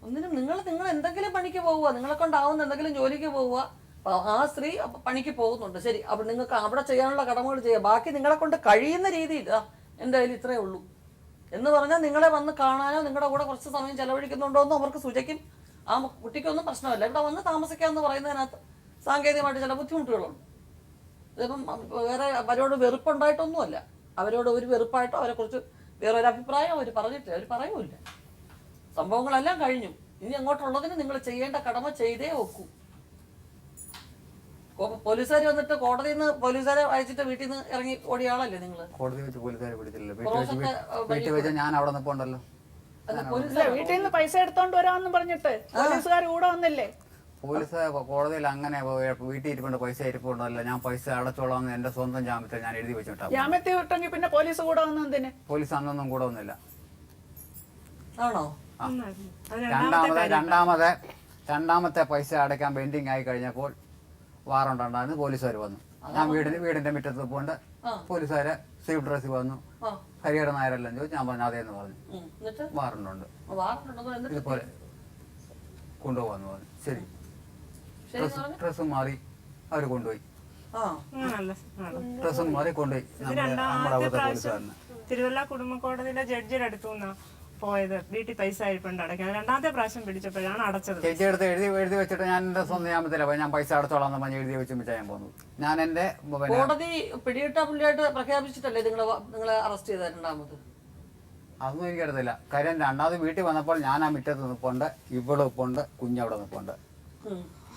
ഒന്നിനും നിങ്ങൾ എന്തെങ്കിലും പണിക്ക് പോവുക, നിങ്ങളെ കൊണ്ടാവുന്ന എന്തെങ്കിലും ജോലിക്ക് പോവുക. ആ സ്ത്രീ പണിക്ക് പോകുന്നുണ്ട്, ശരി. അപ്പോൾ നിങ്ങൾക്ക് അവിടെ ചെയ്യാനുള്ള കടമകൾ ചെയ്യുക. ബാക്കി നിങ്ങളെ കൊണ്ട് കഴിയുന്ന രീതിയിൽ എൻ്റെ കയ്യിൽ ഇത്രയേ ഉള്ളൂ എന്ന് പറഞ്ഞാൽ നിങ്ങളെ വന്ന് കാണാനോ നിങ്ങളുടെ കൂടെ കുറച്ച് സമയം ചെലവഴിക്കുന്നുണ്ടോ എന്ന് അവർക്ക് സൂചിക്കും. ആ കുട്ടിക്കൊന്നും പ്രശ്നമല്ല. ഇവിടെ വന്ന് താമസിക്കാമെന്ന് പറയുന്നതിനകത്ത് സാങ്കേതികമായിട്ട് ചില ബുദ്ധിമുട്ടുകളുണ്ട്. ഇതിപ്പം വേറെ അവരോട് വെറുപ്പുണ്ടായിട്ടൊന്നുമല്ല. അവരോട് ഒരു വെറുപ്പായിട്ടോ അവരെക്കുറിച്ച് വേറൊരു അഭിപ്രായം അവർ പറഞ്ഞിട്ടില്ല, അവർ പറയുമില്ല. സംഭവങ്ങളെല്ലാം കഴിഞ്ഞു. ഇനി അങ്ങോട്ടുള്ളതിന് നിങ്ങൾ ചെയ്യേണ്ട കടമ ചെയ്തേ ഒക്കൂ. പോലീസുകാർ വന്നിട്ട് കോടതിയിൽ നിന്ന് പോലീസുകാരെ അയച്ചിട്ട് വീട്ടിൽ നിന്ന് ഇറങ്ങി ഓടിയ ആളല്ലേ നിങ്ങൾ? കോടതി വെച്ച് പോലീസുകാരെ പിടിച്ചില്ല, വീട്ടിൽ വെച്ച് ഞാൻ അവിടെ നിൽപ്പുണ്ടല്ലോ. വീട്ടിൽ നിന്ന് പൈസ എടുത്തോണ്ട് വരാമെന്ന് പറഞ്ഞിട്ട് പോലീസുകാർ കൂടെ വന്നില്ലേ? പോലീസ് കോടതിയിൽ അങ്ങനെ വീട്ടിൽ ഇരിപ്പുണ്ട്, പൈസ ഇരിപ്പുണ്ടല്ലോ, ഞാൻ പൈസ അടച്ചോളാം എന്ന് എന്റെ സ്വന്തം ജാമ്യത്തിൽ ഞാൻ എഴുതി വെച്ചിട്ടാ. ജാമ്യത്തിൽ വിട്ടെങ്കിൽ പിന്നെ പോലീസ് കൂടെ വന്നെന്തിന്? പോലീസ് അന്നൊന്നും കൂടെ വന്നില്ല. ആണോ? രണ്ടാമത്തെ പൈസ അടയ്ക്കാൻ പെൻഡിങ് ആയി കഴിഞ്ഞപ്പോൾ വാറണ്ടുണ്ടായിരുന്നു, പോലീസുകാർ വന്നു. ഞാൻ വീടിന്റെ മുറ്റത്ത് പോണ്ട് പോലീസുകാരെ സീഫ് ഡ്രസ് വന്നു. ഹരിഹര നായരെല്ലാം ചോദിച്ചു, ഞാൻ പറഞ്ഞു അതേന്ന് പറഞ്ഞു. വാറണ്ടുണ്ട്, ഇതുപോലെ കൊണ്ടുപോകാന്ന് പറഞ്ഞു. ശരി, ഡ്രസ്സും മാറി അവർ കൊണ്ടുപോയി. ഡ്രസ്സും മാറി കൊണ്ടുപോയി നമ്മുടെ അവിടുത്തെ പോലീസുകാരന്. തിരുവല്ല കുടുംബ കോടതിയിലെ ജഡ്ജിയുടെ അടുത്തു നിന്നാ പോയത്. വീട്ടിൽ പൈസ ഇരിപ്പുണ്ട് അടയ്ക്കാൻ. രണ്ടാമത്തെ പ്രാവശ്യം പിടിച്ചപ്പോഴാണ് അടച്ചത്. ചേച്ചി എടുത്ത് എഴുതി വെച്ചിട്ട് ഞാൻ എന്റെ സ്വന്തം ജാമ്യത്തില്ല, ഞാൻ പൈസ അടച്ചോളാം എന്ന് പറഞ്ഞ് എഴുതി വെച്ച് ചെയ്യാൻ പോകുന്നു. ഞാൻ എന്റെ കോടതി പിടിയിട്ട പുള്ളിയായിട്ട് പ്രഖ്യാപിച്ചിട്ടല്ലേ നിങ്ങളെ അറസ്റ്റ് ചെയ്ത രണ്ടാമത്? അതൊന്നും എനിക്കറിയത്തില്ല. കാര്യം രണ്ടാമത് വീട്ടിൽ വന്നപ്പോൾ ഞാൻ ആ മുറ്റത്ത് നിൽപ്പുണ്ട്, ഇവിടെ നിൽപ്പുണ്ട്, കുഞ്ഞവിടെ നിൽപ്പുണ്ട്,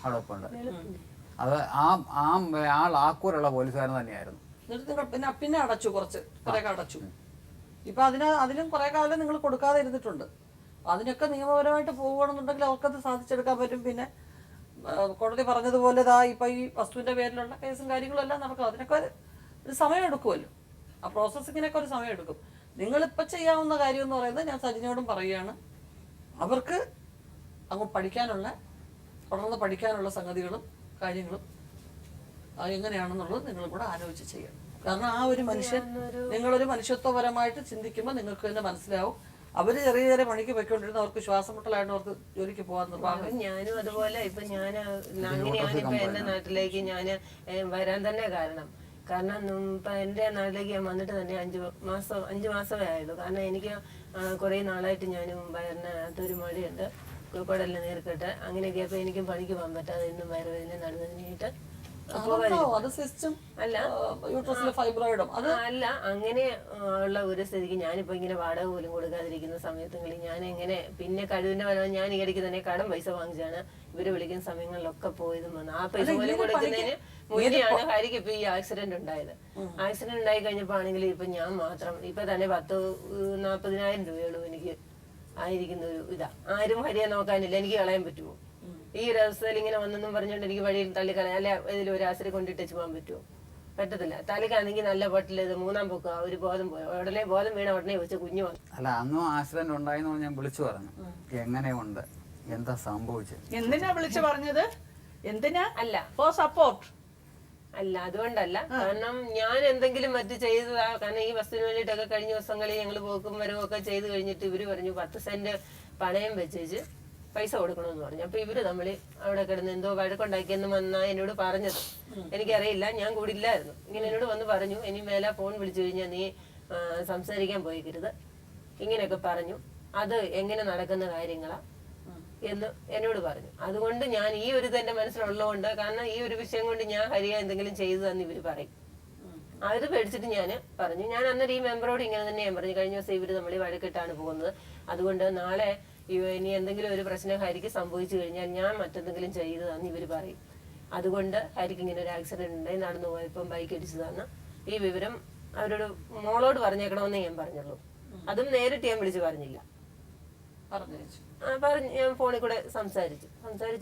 അവിടെ നിൽപ്പുണ്ട്. അത് ആൾ ആക്കൂരുള്ള പോലീസുകാരൻ തന്നെയായിരുന്നു. പിന്നെ അടച്ചു, കുറെ അടച്ചു. ഇപ്പൊ അതിലും കുറെ കാലം നിങ്ങൾ കൊടുക്കാതെ ഇരുന്നിട്ടുണ്ട്. അതിനൊക്കെ നിയമപരമായിട്ട് പോവുകയാണെന്നുണ്ടെങ്കിൽ അവർക്കത് സാധിച്ചെടുക്കാൻ പറ്റും. പിന്നെ കോടതി പറഞ്ഞതുപോലെ ഇപ്പൊ ഈ വസ്തുവിന്റെ പേരിലുള്ള കേസും കാര്യങ്ങളും എല്ലാം നടക്കും. അതിനൊക്കെ ഒരു സമയം എടുക്കുമല്ലോ. ആ പ്രോസസ്സിങ്ങിനൊക്കെ ഒരു സമയം എടുക്കും. നിങ്ങളിപ്പോൾ ചെയ്യാവുന്ന കാര്യം എന്ന് പറയുന്നത്, ഞാൻ സജിനോടും പറയുകയാണ്, അവർക്ക് അങ്ങ് തുടർന്ന് പഠിക്കാനുള്ള സംഗതികളും കാര്യങ്ങളും എങ്ങനെയാണെന്നുള്ളത് നിങ്ങളും കൂടെ ആലോചിച്ച് ചെയ്യണം. കാരണം ആ ഒരു മനുഷ്യൻ, നിങ്ങളൊരു മനുഷ്യത്വപരമായിട്ട് ചിന്തിക്കുമ്പോൾ നിങ്ങൾക്ക് തന്നെ മനസ്സിലാവും. അവര് ചെറിയ ചെറിയ പണിക്ക് പോയിക്കൊണ്ടിരുന്ന അവർക്ക് ശ്വാസം മുട്ടലായിട്ട് അവർക്ക് ജോലിക്ക് പോകാൻ നിർവാഹം. ഞാനും അതുപോലെ ഇപ്പൊ അങ്ങനെയാണ് ഇപ്പൊ എന്റെ നാട്ടിലേക്ക് ഞാൻ വരാൻ തന്നെ കാരണം ഇപ്പൊ എന്റെ നാട്ടിലേക്ക് ഞാൻ വന്നിട്ട് തന്നെ 5 മാസമേ ആയുള്ളൂ. കാരണം എനിക്ക് കുറെ നാളായിട്ട് ഞാനും വയറിനകത്തൊരു മഴയുണ്ട്, കുടലിന് നീർക്കെട്ട്, അങ്ങനെയൊക്കെ അപ്പൊ എനിക്കും പണിക്ക് പോകാൻ പറ്റാതെ ഇന്നും വയറുവേദന നടുവേദനയായിട്ട് അല്ല. അങ്ങനെ ഉള്ള ഒരു സ്ഥിതിക്ക് ഞാനിപ്പോ ഇങ്ങനെ വാടക പോലും കൊടുക്കാതിരിക്കുന്ന സമയത്തുകളിൽ ഞാൻ എങ്ങനെ പിന്നെ കഴിവിന്റെ പരമായി ഞാൻ ഈ ഇടയ്ക്ക് തന്നെ കടം പൈസ വാങ്ങിച്ചാണ് ഇവര് വിളിക്കുന്ന സമയങ്ങളിലൊക്കെ പോയതും വന്നു. ആ പൈസ പോലും കൊടുക്കുന്നതിന് മുന്നെയാണ് ഹരിക്ക് ഇപ്പൊ ഈ ആക്സിഡന്റ് ഉണ്ടായത്. ആക്സിഡന്റ് ഉണ്ടായി കഴിഞ്ഞപ്പോ ആണെങ്കിൽ ഇപ്പൊ ഞാൻ മാത്രം ഇപ്പൊ തന്നെ 40,000-40,000 രൂപയോളം എനിക്ക് ആയിരിക്കുന്ന ഒരു ഇതാ. ആരും ഹരിയെ നോക്കാനില്ല, എനിക്ക് കളയാൻ പറ്റുമോ? ഈ ഒരു അവസ്ഥയിൽ ഇങ്ങനെ വന്നെന്നും പറഞ്ഞുകൊണ്ട് എനിക്ക് വഴിയിൽ തള്ളിക്കളയാം, അല്ലെ ഇതിൽ ഒരു ആശ്രയം കൊണ്ടിട്ടേച്ച് പോകാൻ പറ്റുമോ? പറ്റത്തില്ല. തലയ്ക്കാണെങ്കിൽ നല്ല പൊട്ടല്, ഇത് മൂന്നാം പൊക്ക, ഒരു ബോധം പോയി, ഉടനെ ബോധം വീണ ഉടനെ വെച്ച് കുഞ്ഞു വന്നു. അല്ല അന്നും ആക്സിഡന്റ് ഉണ്ടായെന്ന് പറഞ്ഞ് ഞാൻ വിളിച്ചു പറഞ്ഞു എങ്ങനെയുണ്ട് എന്താ സംഭവിച്ചത്. എന്തിനാ വിളിച്ചു പറഞ്ഞത്? എന്തിനാ? അല്ല ഫോർ സപ്പോർട്ട് അല്ല, അതുകൊണ്ടല്ല. കാരണം ഞാൻ എന്തെങ്കിലും മറ്റു ചെയ്തതാ. കാരണം ഈ വസ്തുവിന് വേണ്ടിയിട്ടൊക്കെ കഴിഞ്ഞ ദിവസങ്ങളിൽ ഞങ്ങൾ പോക്കും വരവും ഒക്കെ ചെയ്ത് കഴിഞ്ഞിട്ട് ഇവര് പറഞ്ഞു 10 സെന്റ് പണയം വെച്ചേച്ച് പൈസ കൊടുക്കണമെന്ന് പറഞ്ഞു. അപ്പൊ ഇവര് തമ്മിൽ അവിടെ കിടന്ന് എന്തോ വഴക്കുണ്ടാക്കിയെന്ന് വന്നാ എന്നോട് പറഞ്ഞത്. എനിക്കറിയില്ല, ഞാൻ കൂടില്ലായിരുന്നു. ഇങ്ങനെ എന്നോട് വന്ന് പറഞ്ഞു, ഇനി മേലെ ഫോൺ വിളിച്ചു കഴിഞ്ഞാൽ നീ സംസാരിക്കാൻ പോയിക്കരുത്, ഇങ്ങനെയൊക്കെ പറഞ്ഞു. അത് എങ്ങനെ നടക്കുന്ന കാര്യങ്ങളാ എന്ന് എന്നോട് പറഞ്ഞു. അതുകൊണ്ട് ഞാൻ ഈ ഒരു ഇതെന്റെ മനസ്സിലുള്ളതുകൊണ്ട്, കാരണം ഈ ഒരു വിഷയം കൊണ്ട് ഞാൻ ഹരിയ എന്തെങ്കിലും ചെയ്തു തന്നെ ഇവര് പറയും. അത് പേടിച്ചിട്ട് ഞാൻ പറഞ്ഞു. ഞാൻ അന്നേരം ഈ മെമ്പറോട് ഇങ്ങനെ തന്നെ ഞാൻ പറഞ്ഞു, കഴിഞ്ഞ ദിവസം ഇവര് നമ്മൾ വഴക്കിട്ടാണ് പോകുന്നത്, അതുകൊണ്ട് നാളെ ഇനി എന്തെങ്കിലും ഒരു പ്രശ്നം ഹരിക്ക് സംഭവിച്ചു കഴിഞ്ഞാൽ ഞാൻ മറ്റെന്തെങ്കിലും ചെയ്തു തന്നെ ഇവര് പറയും. അതുകൊണ്ട് ഹരിക്ക് ഇങ്ങനെ ഒരു ആക്സിഡന്റ് ഉണ്ടായി, നടന്നു പോയപ്പം ബൈക്ക് ഇടിച്ചതാണ്. ഈ വിവരം അവരോട് മോളോട് പറഞ്ഞേക്കണമെന്നേ ഞാൻ പറഞ്ഞുള്ളൂ. അതും നേരിട്ട് ഞാൻ വിളിച്ച് പറഞ്ഞില്ല. പറഞ്ഞു ഞാൻ ഫോണിൽ കൂടെ സംസാരിച്ചു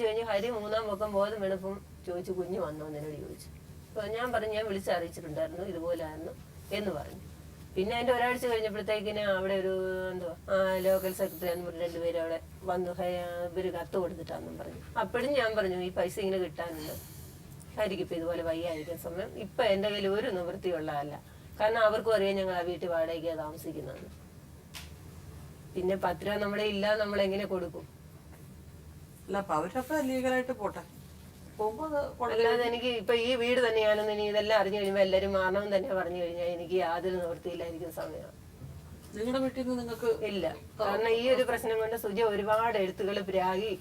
കഴിഞ്ഞ് ഹരി മൂന്നാം പൊക്കം ബോധം വീണപ്പം ചോദിച്ചു കുഞ്ഞു വന്നോ എന്നോട് ചോദിച്ചു. അപ്പൊ ഞാൻ പറഞ്ഞു ഞാൻ വിളിച്ചറിയിച്ചിട്ടുണ്ടായിരുന്നു, ഇതുപോലായിരുന്നു എന്ന് പറഞ്ഞു. പിന്നെ അതിന്റെ ഒരാഴ്ച കഴിഞ്ഞപ്പോഴത്തേക്കിന് അവിടെ ഒരു ലോക്കൽ സെക്രട്ടറി എന്ന് പറഞ്ഞ 2 പേര് അവിടെ വന്നു, ഇവര് കത്ത് കൊടുത്തിട്ടാന്നും പറഞ്ഞു. അപ്പോഴും ഞാൻ പറഞ്ഞു ഈ പൈസ ഇങ്ങനെ കിട്ടാനുണ്ട്, ഹരിക്ക് ഇപ്പൊ ഇതുപോലെ വയ്യായിരിക്കുന്ന സമയം ഇപ്പൊ എന്റെ കയ്യിൽ ഒരു നിവൃത്തിയുള്ളതല്ല. കാരണം അവർക്കും അറിയാം ഞങ്ങൾ ആ വീട്ടിൽ വാടകയ്ക്ക് താമസിക്കുന്നതാണ്. പിന്നെ 10 രൂപ നമ്മുടെ ഇല്ല, നമ്മൾ എങ്ങനെ കൊടുക്കും? അല്ല അപ്പൊ അവരൊക്കെ ലീഗലായിട്ട് പോട്ടെ, പോകുമ്പോ അല്ലാതെ എനിക്ക് ഇപ്പൊ ഈ വീട് തന്നെയാണെന്ന് ഇനി ഇതെല്ലാം അറിഞ്ഞു കഴിയുമ്പോ എല്ലാരും മാറണമെന്ന് തന്നെ പറഞ്ഞു കഴിഞ്ഞാൽ എനിക്ക് യാതൊരു നിവൃത്തിയില്ലായിരിക്കും സമയമാണ്. നിങ്ങളുടെ വീട്ടിൽ നിന്ന് നിങ്ങൾക്ക് ഇല്ല. കാരണം ഈ ഒരു പ്രശ്നം കൊണ്ട് സുജ ഒരുപാട് എഴുത്തുകൾ പ്രാഗി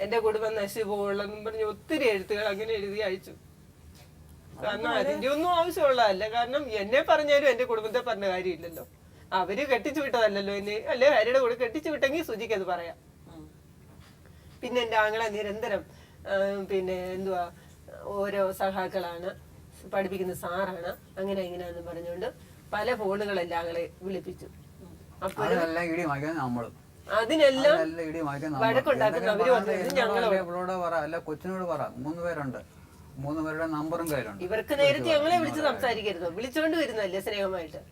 എന്റെ കുടുംബം നശിച്ചു പോകുള്ളെന്നും പറഞ്ഞ് ഒത്തിരി എഴുത്തുകൾ അങ്ങനെ എഴുതി അയച്ചു. കാരണം അതിന്റെ ഒന്നും ആവശ്യമുള്ളതല്ല. കാരണം എന്നെ പറഞ്ഞാലും എന്റെ കുടുംബത്തെ പറഞ്ഞ കാര്യമില്ലല്ലോ. അവര് കെട്ടിച്ചു വിട്ടതല്ലല്ലോ എന്നെ, അല്ലെ ഹരിയുടെ കൂടെ കെട്ടിച്ചു വിട്ടെങ്കിൽ സുജിക്ക് അത് പറയാം. പിന്നെ എന്റെ ആങ്ങളെ നിരന്തരം പിന്നെ എന്തുവാ ഓരോ സഹാക്കളാണ്, പഠിപ്പിക്കുന്ന സാറാണ്, അങ്ങനെ ഇങ്ങനെയാന്ന് പറഞ്ഞുകൊണ്ട് പല ഫോണുകളെല്ലാം ആങ്ങളെ വിളിപ്പിച്ചു. അപ്പൊ അതിനെല്ലാം വഴക്കുണ്ടാക്കുന്ന അവര് വന്നിട്ട് ഞങ്ങളോട് കൊച്ചിനോട് പറ, 3 പേരുണ്ട്, 3 പേരുടെ നമ്പറും കയ്യിലുണ്ട്. ഇവർക്ക് നേരത്തെ ഞങ്ങളെ വിളിച്ച് സംസാരിക്കരുതോ? വിളിച്ചോണ്ട് വരുന്നല്ലേ സ്നേഹമായിട്ട്.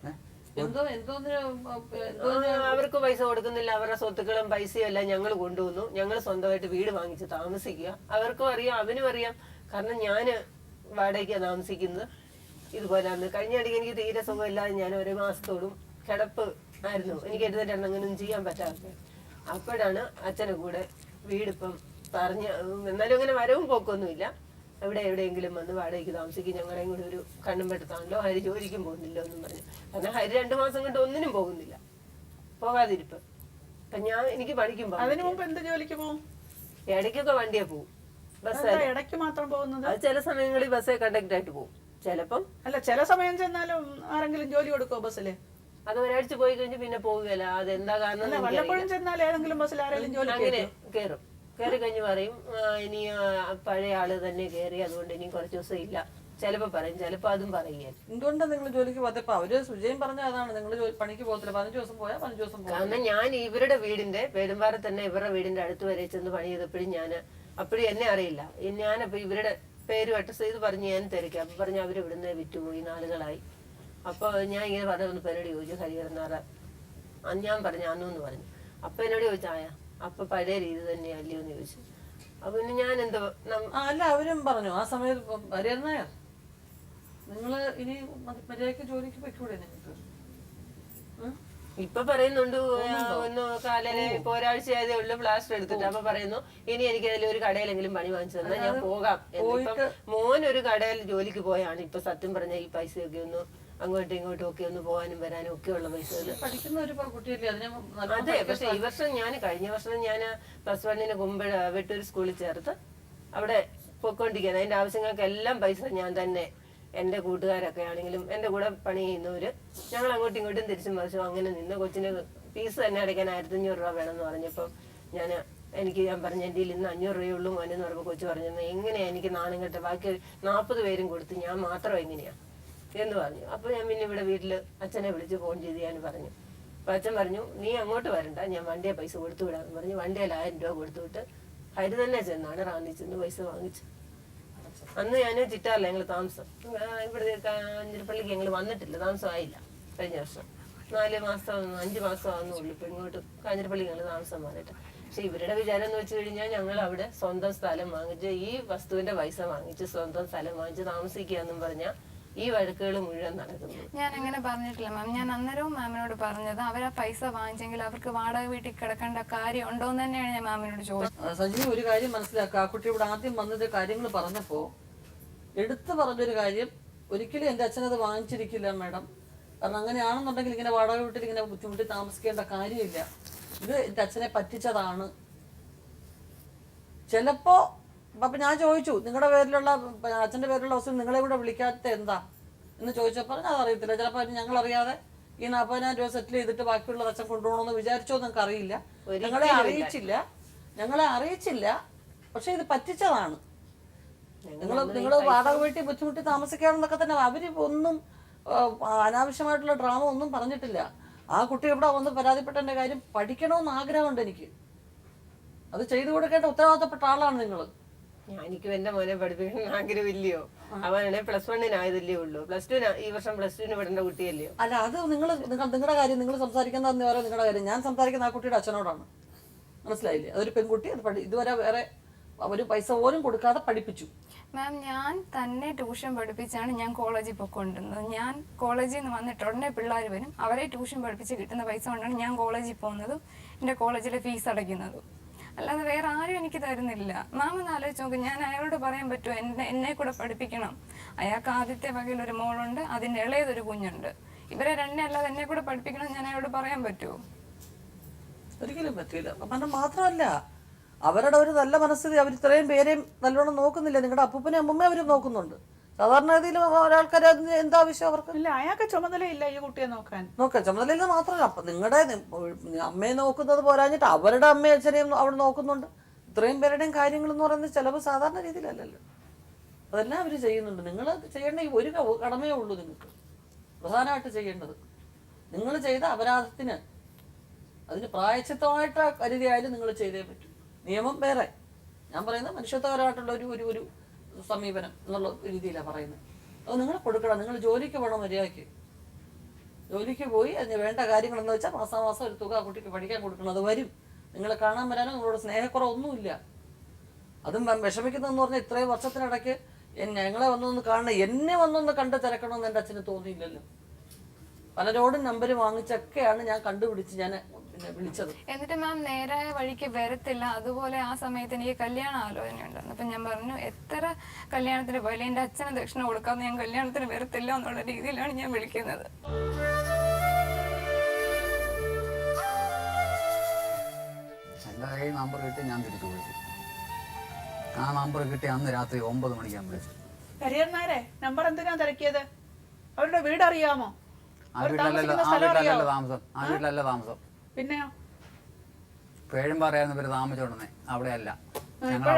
അവർക്ക് പൈസ കൊടുക്കുന്നില്ല, അവരുടെ സ്വത്തുക്കളും പൈസയും എല്ലാം ഞങ്ങൾ കൊണ്ടുവന്നു, ഞങ്ങൾ സ്വന്തമായിട്ട് വീട് വാങ്ങിച്ച് താമസിക്കുക. അവർക്കും അറിയാം, അവനും അറിയാം. കാരണം ഞാന് വാടകയ്ക്കാണ് താമസിക്കുന്നത്. ഇതുപോലെ അന്ന് കഴിഞ്ഞ ഇടയ്ക്ക് എനിക്ക് തീരെ സുഖമില്ലാതെ ഞാൻ 1 മാസത്തോടും കിടപ്പ് ആയിരുന്നു. എനിക്ക് എഴുന്നേറ്റങ്ങനൊന്നും ചെയ്യാൻ പറ്റാതെ. അപ്പോഴാണ് അച്ഛനെ കൂടെ വീടിപ്പം പറഞ്ഞ്, എന്നാലും അങ്ങനെ വരവും പോക്കൊന്നുമില്ല, എവിടെയെങ്കിലും വന്ന് വാടകയ്ക്ക് താമസിക്കും, ഞങ്ങളെയും കൂടെ ഒരു കണ്ണും പെടുത്താണല്ലോ, ഹരി ജോലിക്കും പോകുന്നില്ല എന്നും പറഞ്ഞു. കാരണം ഹരി 2 മാസം കൊണ്ട് ഒന്നിനും പോകുന്നില്ല, പോകാതിരിപ്പ്. അപ്പൊ എനിക്ക് പഠിക്കും. അതിനു മുമ്പ് എന്ത് ജോലിക്ക് പോകും? ഇടയ്ക്കൊക്കെ വണ്ടിയെ പോകും, ബസ്. ഇടയ്ക്ക് മാത്രം പോകുന്നത്? അത് ചില സമയങ്ങളിൽ ബസ് കണ്ടക്ടർ ആയിട്ട് പോകും. ചിലപ്പം അല്ല, ചില സമയം ചെന്നാലും ആരെങ്കിലും ജോലി കൊടുക്കോ ബസ്സില്? അത് ഒരാഴ്ച പോയി കഴിഞ്ഞ് പിന്നെ പോവുകയല്ല. അതെന്താ കാരണം? വല്ലപ്പോഴും ചെന്നാൽ ഏതെങ്കിലും ബസ്സിൽ ആരെങ്കിലും ജോലി അങ്ങനെ കയറും. കയറി കഴിഞ്ഞ് പറയും ഇനി പഴയ ആള് തന്നെ കയറി, അതുകൊണ്ട് ഇനി കുറച്ച് ദിവസം ഇല്ല. ചിലപ്പോ പറയും, ചിലപ്പോ അതും പറയുക. എന്തുകൊണ്ടാണ് നിങ്ങൾ ജോലിക്ക് പോകാത്തപ്പോ? അവര് സുജയും പറഞ്ഞ അതാണ്, നിങ്ങൾ പണിക്ക് പോകത്തില്ല, 15 ദിവസം പോയാൽ 15 ദിവസം പോകും. കാരണം ഞാൻ ഇവരുടെ വീടിന്റെ പെരുമ്പാറ തന്നെ ഇവരുടെ വീടിന്റെ അടുത്ത് വരെ ചെന്ന് പണി ചെയ്തപ്പോഴും അപ്പോഴും എന്നെ അറിയില്ല. ഞാനപ്പോ ഇവരുടെ പേരും അഡ്രസ് ചെയ്ത് പറഞ്ഞ് ഞാൻ തിരക്കി. അപ്പൊ പറഞ്ഞ് അവര് ഇവിടുന്ന് വിറ്റുപോയി, നാളുകളായി. അപ്പൊ ഞാൻ ഇങ്ങനെ പറഞ്ഞ പേരോട് ചോദിച്ചു, ഹരിഹരനാറ ഞാൻ പറഞ്ഞു അന്നൂന്ന് പറഞ്ഞു. അപ്പൊ എന്നോട് ചോദിച്ചായ അപ്പൊ പഴയ രീതി തന്നെ അല്ലയോ എന്ന് ചോദിച്ചു. അപ്പൊ പിന്നെ ഞാൻ എന്തോ അല്ല അവരും പറഞ്ഞു ആ സമയത്ത് ഹരിഹരനായ നിങ്ങള് ഇനി മര്യാദക്ക് ജോലിക്ക് പൊയ്ക്കൂടെ നിങ്ങൾക്ക്? ഇപ്പൊ പറയുന്നുണ്ട് ഒന്ന് കാലയില് ഇപ്പൊ ഒരാഴ്ച ആയതേ ഉള്ളു പ്ലാസ്റ്റർ എടുത്തിട്ട്. അപ്പൊ പറയുന്നു ഇനി എനിക്ക് അതിൽ ഒരു കടയിലെങ്കിലും പണി വാങ്ങിച്ചു തന്നാൽ ഞാൻ പോകാം. മോൻ ഒരു കടയിൽ ജോലിക്ക് പോയാണ് ഇപ്പൊ സത്യം പറഞ്ഞ ഈ പൈസയൊക്കെ ഒന്ന് അങ്ങോട്ടും ഇങ്ങോട്ടും ഒക്കെ ഒന്ന് പോകാനും വരാനും ഒക്കെ ഉള്ള പൈസ. പഠിക്കുന്ന ഒരു കുട്ടിയല്ലേ അതിനെ. അതെ, പക്ഷെ ഈ വർഷം കഴിഞ്ഞ വർഷം ഞാൻ +1 കുമ്പഴ വെട്ടൂർ സ്കൂളിൽ ചേർത്ത് അവിടെ പൊയ്ക്കൊണ്ടിരിക്കുകയാണ്. അതിന്റെ ആവശ്യങ്ങൾക്ക് എല്ലാം പൈസ ഞാൻ തന്നെ, എന്റെ കൂട്ടുകാരൊക്കെ ആണെങ്കിലും എന്റെ കൂടെ പണി ചെയ്യുന്നവര് ഞങ്ങൾ അങ്ങോട്ടും ഇങ്ങോട്ടും തിരിച്ചും മറിച്ചും അങ്ങനെ നിന്ന്. കൊച്ചിന് ഫീസ് തന്നെ അടയ്ക്കാൻ 1500 രൂപ വേണമെന്ന് പറഞ്ഞപ്പം ഞാൻ പറഞ്ഞു എൻ്റെ ഇന്ന് 500 രൂപയുള്ളൂ മോനെന്ന് പറയുമ്പോൾ കൊച്ചു പറഞ്ഞു എങ്ങനെയാ എനിക്ക് നാണം കെട്ട, ബാക്കി 40 പേരും കൊടുത്ത് ഞാൻ മാത്രം എങ്ങനെയാ എന്ന് പറഞ്ഞു. അപ്പൊ ഞാൻ പിന്നെ ഇവിടെ വീട്ടില് അച്ഛനെ വിളിച്ച് ഫോൺ ചെയ്ത് ഞാൻ പറഞ്ഞു. അപ്പൊ അച്ഛൻ പറഞ്ഞു നീ അങ്ങോട്ട് വരണ്ട, ഞാൻ വണ്ടിയെ പൈസ കൊടുത്തു വിടാന്ന് പറഞ്ഞു. വണ്ടിയിൽ 1000 രൂപ കൊടുത്തു വിട്ട് ഹരി തന്നെ ചെന്നാണ് റാന്നി ചെന്ന് പൈസ വാങ്ങിച്ചു. അന്ന് ഞാൻ ചിറ്റാറില്ല ഞങ്ങൾ താമസം. ഇവിടെ കാഞ്ഞിരപ്പള്ളിക്ക് ഞങ്ങൾ വന്നിട്ടില്ല, താമസമായില്ല. കഴിഞ്ഞ വർഷം 4 മാസം 5 മാസം ആകുന്നുള്ളൂ ഇപ്പൊ ഇങ്ങോട്ട് കാഞ്ഞിരപ്പള്ളി ഞങ്ങൾ താമസം മാറിയിട്ട്. പക്ഷെ ഇവരുടെ വിചാരം എന്ന് വെച്ച് കഴിഞ്ഞാൽ ഞങ്ങൾ അവിടെ സ്വന്തം സ്ഥലം വാങ്ങിച്ച് ഈ വസ്തുവിന്റെ പൈസ വാങ്ങിച്ച് സ്വന്തം സ്ഥലം വാങ്ങിച്ച് താമസിക്കുക എന്നും പറഞ്ഞാൽ ഈ വഴക്കുകൾ മുഴുവൻ നടക്കുന്നു. ഞാൻ അങ്ങനെ പറഞ്ഞിട്ടില്ല മാം. ഞാൻ അന്നേരവും മാമിനോട് പറഞ്ഞത് അവരാ പൈസ വാങ്ങിച്ചെങ്കിൽ അവർക്ക് വാടക വീട്ടിൽ കിടക്കേണ്ട കാര്യം ഉണ്ടോ എന്ന് തന്നെയാണ് ഞാൻ മാമിനോട് ചോദിച്ചത്. സജീവ് ഒരു കാര്യം മനസ്സിലാക്കുക, ആ കുട്ടി ഇവിടെ ആദ്യം വന്നത് കാര്യങ്ങൾ പറഞ്ഞപ്പോ എടുത്തു പറഞ്ഞൊരു കാര്യം, ഒരിക്കലും എൻ്റെ അച്ഛനത് വാങ്ങിച്ചിരിക്കില്ല മാഡം. കാരണം അങ്ങനെയാണെന്നുണ്ടെങ്കിൽ ഇങ്ങനെ വാടക വീട്ടിൽ ഇങ്ങനെ ബുദ്ധിമുട്ടി താമസിക്കേണ്ട കാര്യമില്ല. ഇത് എൻ്റെ അച്ഛനെ പറ്റിച്ചതാണ്. ചിലപ്പോ അപ്പൊ ഞാൻ ചോദിച്ചു, നിങ്ങളുടെ പേരിലുള്ള അച്ഛൻ്റെ പേരിലുള്ള വസ്തു നിങ്ങളെ കൂടെ വിളിക്കാത്ത എന്താ എന്ന് ചോദിച്ചപ്പോൾ അതറിയത്തില്ല. ചിലപ്പോൾ ഞങ്ങൾ അറിയാതെ ഈ 40,000 രൂപ സെറ്റിൽ ചെയ്തിട്ട് ബാക്കിയുള്ളത് അച്ഛൻ കൊണ്ടുപോകണമെന്ന് വിചാരിച്ചോ നിങ്ങൾക്ക് അറിയില്ല. ഞങ്ങളെ അറിയിച്ചില്ല. പക്ഷെ ഇത് പറ്റിച്ചതാണ്. നിങ്ങൾ വാടക വീട്ടിൽ ബുദ്ധിമുട്ടി താമസിക്കാണെന്നൊക്കെ തന്നെ അവര് ഒന്നും അനാവശ്യമായിട്ടുള്ള ഡ്രാമ ഒന്നും പറഞ്ഞിട്ടില്ല. ആ കുട്ടി ഇവിടെ വന്ന് പരാതിപ്പെട്ടതിന്റെ കാര്യം പഠിക്കണമെന്ന് ആഗ്രഹമുണ്ട് എനിക്ക്. അത് ചെയ്തു കൊടുക്കേണ്ട ഉത്തരവാദിത്തപ്പെട്ട ആളാണ് നിങ്ങൾ. എനിക്കും എന്റെ മോനെ പഠിപ്പിക്കണം ആഗ്രഹമില്ലയോ? അവനെ +1 ആയതല്ലേ ഉള്ളൂ. +2 ഈ വർഷം +2 വിടേണ്ട കുട്ടിയല്ലയോ? അല്ല, അത് നിങ്ങളുടെ കാര്യം നിങ്ങൾ സംസാരിക്കുന്നതെന്ന് പറയാൻ നിങ്ങളുടെ കാര്യം. ഞാൻ സംസാരിക്കുന്ന ആ കുട്ടിയുടെ അച്ഛനോടാണ്. മനസ്സിലായില്ലേ? അതൊരു പെൺകുട്ടി, അത് ഇതുവരെ വേറെ ഒരു പൈസ പോലും കൊടുക്കാതെ പഠിപ്പിച്ചു. മാം, ഞാൻ തന്നെ ട്യൂഷൻ പഠിപ്പിച്ചാണ് ഞാൻ കോളേജിൽ പോയിക്കൊണ്ടിരുന്നത്. ഞാൻ കോളേജിൽ നിന്ന് വന്നിട്ട് ഉടനെ പിള്ളേർ വരും, അവരെ ട്യൂഷൻ പഠിപ്പിച്ച് കിട്ടുന്ന പൈസ കൊണ്ടാണ് ഞാൻ കോളേജിൽ പോകുന്നതും എൻ്റെ കോളേജിലെ ഫീസ് അടയ്ക്കുന്നതും. അല്ലാതെ വേറെ ആരും എനിക്ക് തരുന്നില്ല. മാം ഒന്ന് ആലോചിച്ച് നോക്ക്, ഞാൻ അയാളോട് പറയാൻ പറ്റുമോ എന്നെ കൂടെ പഠിപ്പിക്കണം? അയാൾക്ക് ആദ്യത്തെ വകയിൽ ഒരു മോളുണ്ട്, അതിൻ്റെ ഇളയതൊരു കുഞ്ഞുണ്ട്. ഇവരെ രണ്ടേ അല്ലാതെ എന്നെ കൂടെ പഠിപ്പിക്കണം ഞാൻ അയാളോട് പറയാൻ പറ്റുമോ? ഒരിക്കലും പറ്റില്ല. അപ്പം മാത്രമല്ല, അവരുടെ ഒരു നല്ല മനസ്ഥിതി, അവർ ഇത്രയും പേരെയും നല്ലോണം നോക്കുന്നില്ല. നിങ്ങളുടെ അപ്പൂപ്പനെ അമ്മൂമ്മ അവർ നോക്കുന്നുണ്ട്. സാധാരണ രീതിയിൽ ഒരാൾക്കാർ അതിന് എന്താ ആവശ്യം അവർക്ക്? ഇല്ല, അയാൾക്ക് ചുമതലയില്ല ഈ കുട്ടിയെ നോക്കാൻ. ചുമതലയിൽ മാത്രമല്ല, അപ്പൊ നിങ്ങളുടെ അമ്മയെ നോക്കുന്നത് പോരാഞ്ഞിട്ട് അവരുടെ അമ്മയും അച്ഛനെയും അവിടെ നോക്കുന്നുണ്ട്. ഇത്രയും പേരുടെയും കാര്യങ്ങൾ എന്ന് പറയുന്നത് ചിലവ് സാധാരണ രീതിയിലല്ലല്ലോ. അതെല്ലാം അവർ ചെയ്യുന്നുണ്ട്. നിങ്ങൾ ചെയ്യേണ്ട ഈ ഒരു കടമയേ ഉള്ളൂ നിങ്ങൾക്ക് പ്രധാനമായിട്ട് ചെയ്യേണ്ടത്. നിങ്ങൾ ചെയ്ത അപരാധത്തിന് അതിന് പ്രായശ്ചിത്തമായിട്ട് കരുതിയായാലും നിങ്ങൾ ചെയ്തേ പറ്റൂ. നിയമം വേറെ, ഞാൻ പറയുന്നത് മനുഷ്യത്വപരമായിട്ടുള്ള ഒരു സമീപനം എന്നുള്ള രീതിയിലാണ് പറയുന്നത്. അത് നിങ്ങൾ കൊടുക്കണം. നിങ്ങൾ ജോലിക്ക് പോകണം, മര്യാദയ്ക്ക് ജോലിക്ക് പോയി അതിന് വേണ്ട കാര്യങ്ങളെന്ന് വെച്ചാൽ മാസാമാസം ഒരു തുക ആ കുട്ടിക്ക് പഠിക്കാൻ കൊടുക്കണം. അത് വരും. നിങ്ങളെ കാണാൻ വരാനോ നിങ്ങളോട് സ്നേഹക്കുറവൊന്നുമില്ല. അതും വിഷമിക്കുന്നതെന്ന് പറഞ്ഞാൽ ഇത്രയും വർഷത്തിനിടയ്ക്ക് ഞങ്ങളെ വന്നൊന്ന് കാണണം, എന്നെ വന്നൊന്ന് കണ്ട് തിരക്കണമെന്ന് എൻ്റെ അച്ഛന് തോന്നിയില്ലല്ലോ. പലരോടും നമ്പർ വാങ്ങിച്ചൊക്കെയാണ് ഞാൻ കണ്ടുപിടിച്ച് ഞാൻ പിന്നെ വിളിച്ചത്. എന്നിട്ട് മാം നേരായ വഴിക്ക് വരത്തില്ല. അതുപോലെ ആ സമയത്ത് എനിക്ക് കല്യാണ ആലോചന ഉണ്ടായിരുന്നു. അപ്പം ഞാൻ പറഞ്ഞു, എത്ര കല്യാണത്തിന് പോയാലും എൻ്റെ അച്ഛന് ദക്ഷിണ കൊടുക്കാതെ ഞാൻ കല്യാണത്തിന് വരത്തില്ല എന്നുള്ള രീതിയിലാണ് ഞാൻ വിളിക്കുന്നത്. എൻ്റെ കയ്യിൽ നമ്പർ കിട്ടി, ഞാൻ തിരിച്ചു വിളിച്ചു. ആ നമ്പർ കിട്ടി അന്ന് രാത്രി 9 മണിക്ക് ഞാൻ വിളിച്ചു. കരിയർനാരെ നമ്പർ എന്തിനാ തിരക്കിയത്? അവരുടെ വീട് അറിയാമോ? ആ വീട്ടിലല്ല താമസം. പിന്നെയോ? പേഴുംപാറയായിരുന്നു ഇവര് താമസിച്ചോണ്ടേ, അവിടെയല്ല. ഞങ്ങൾ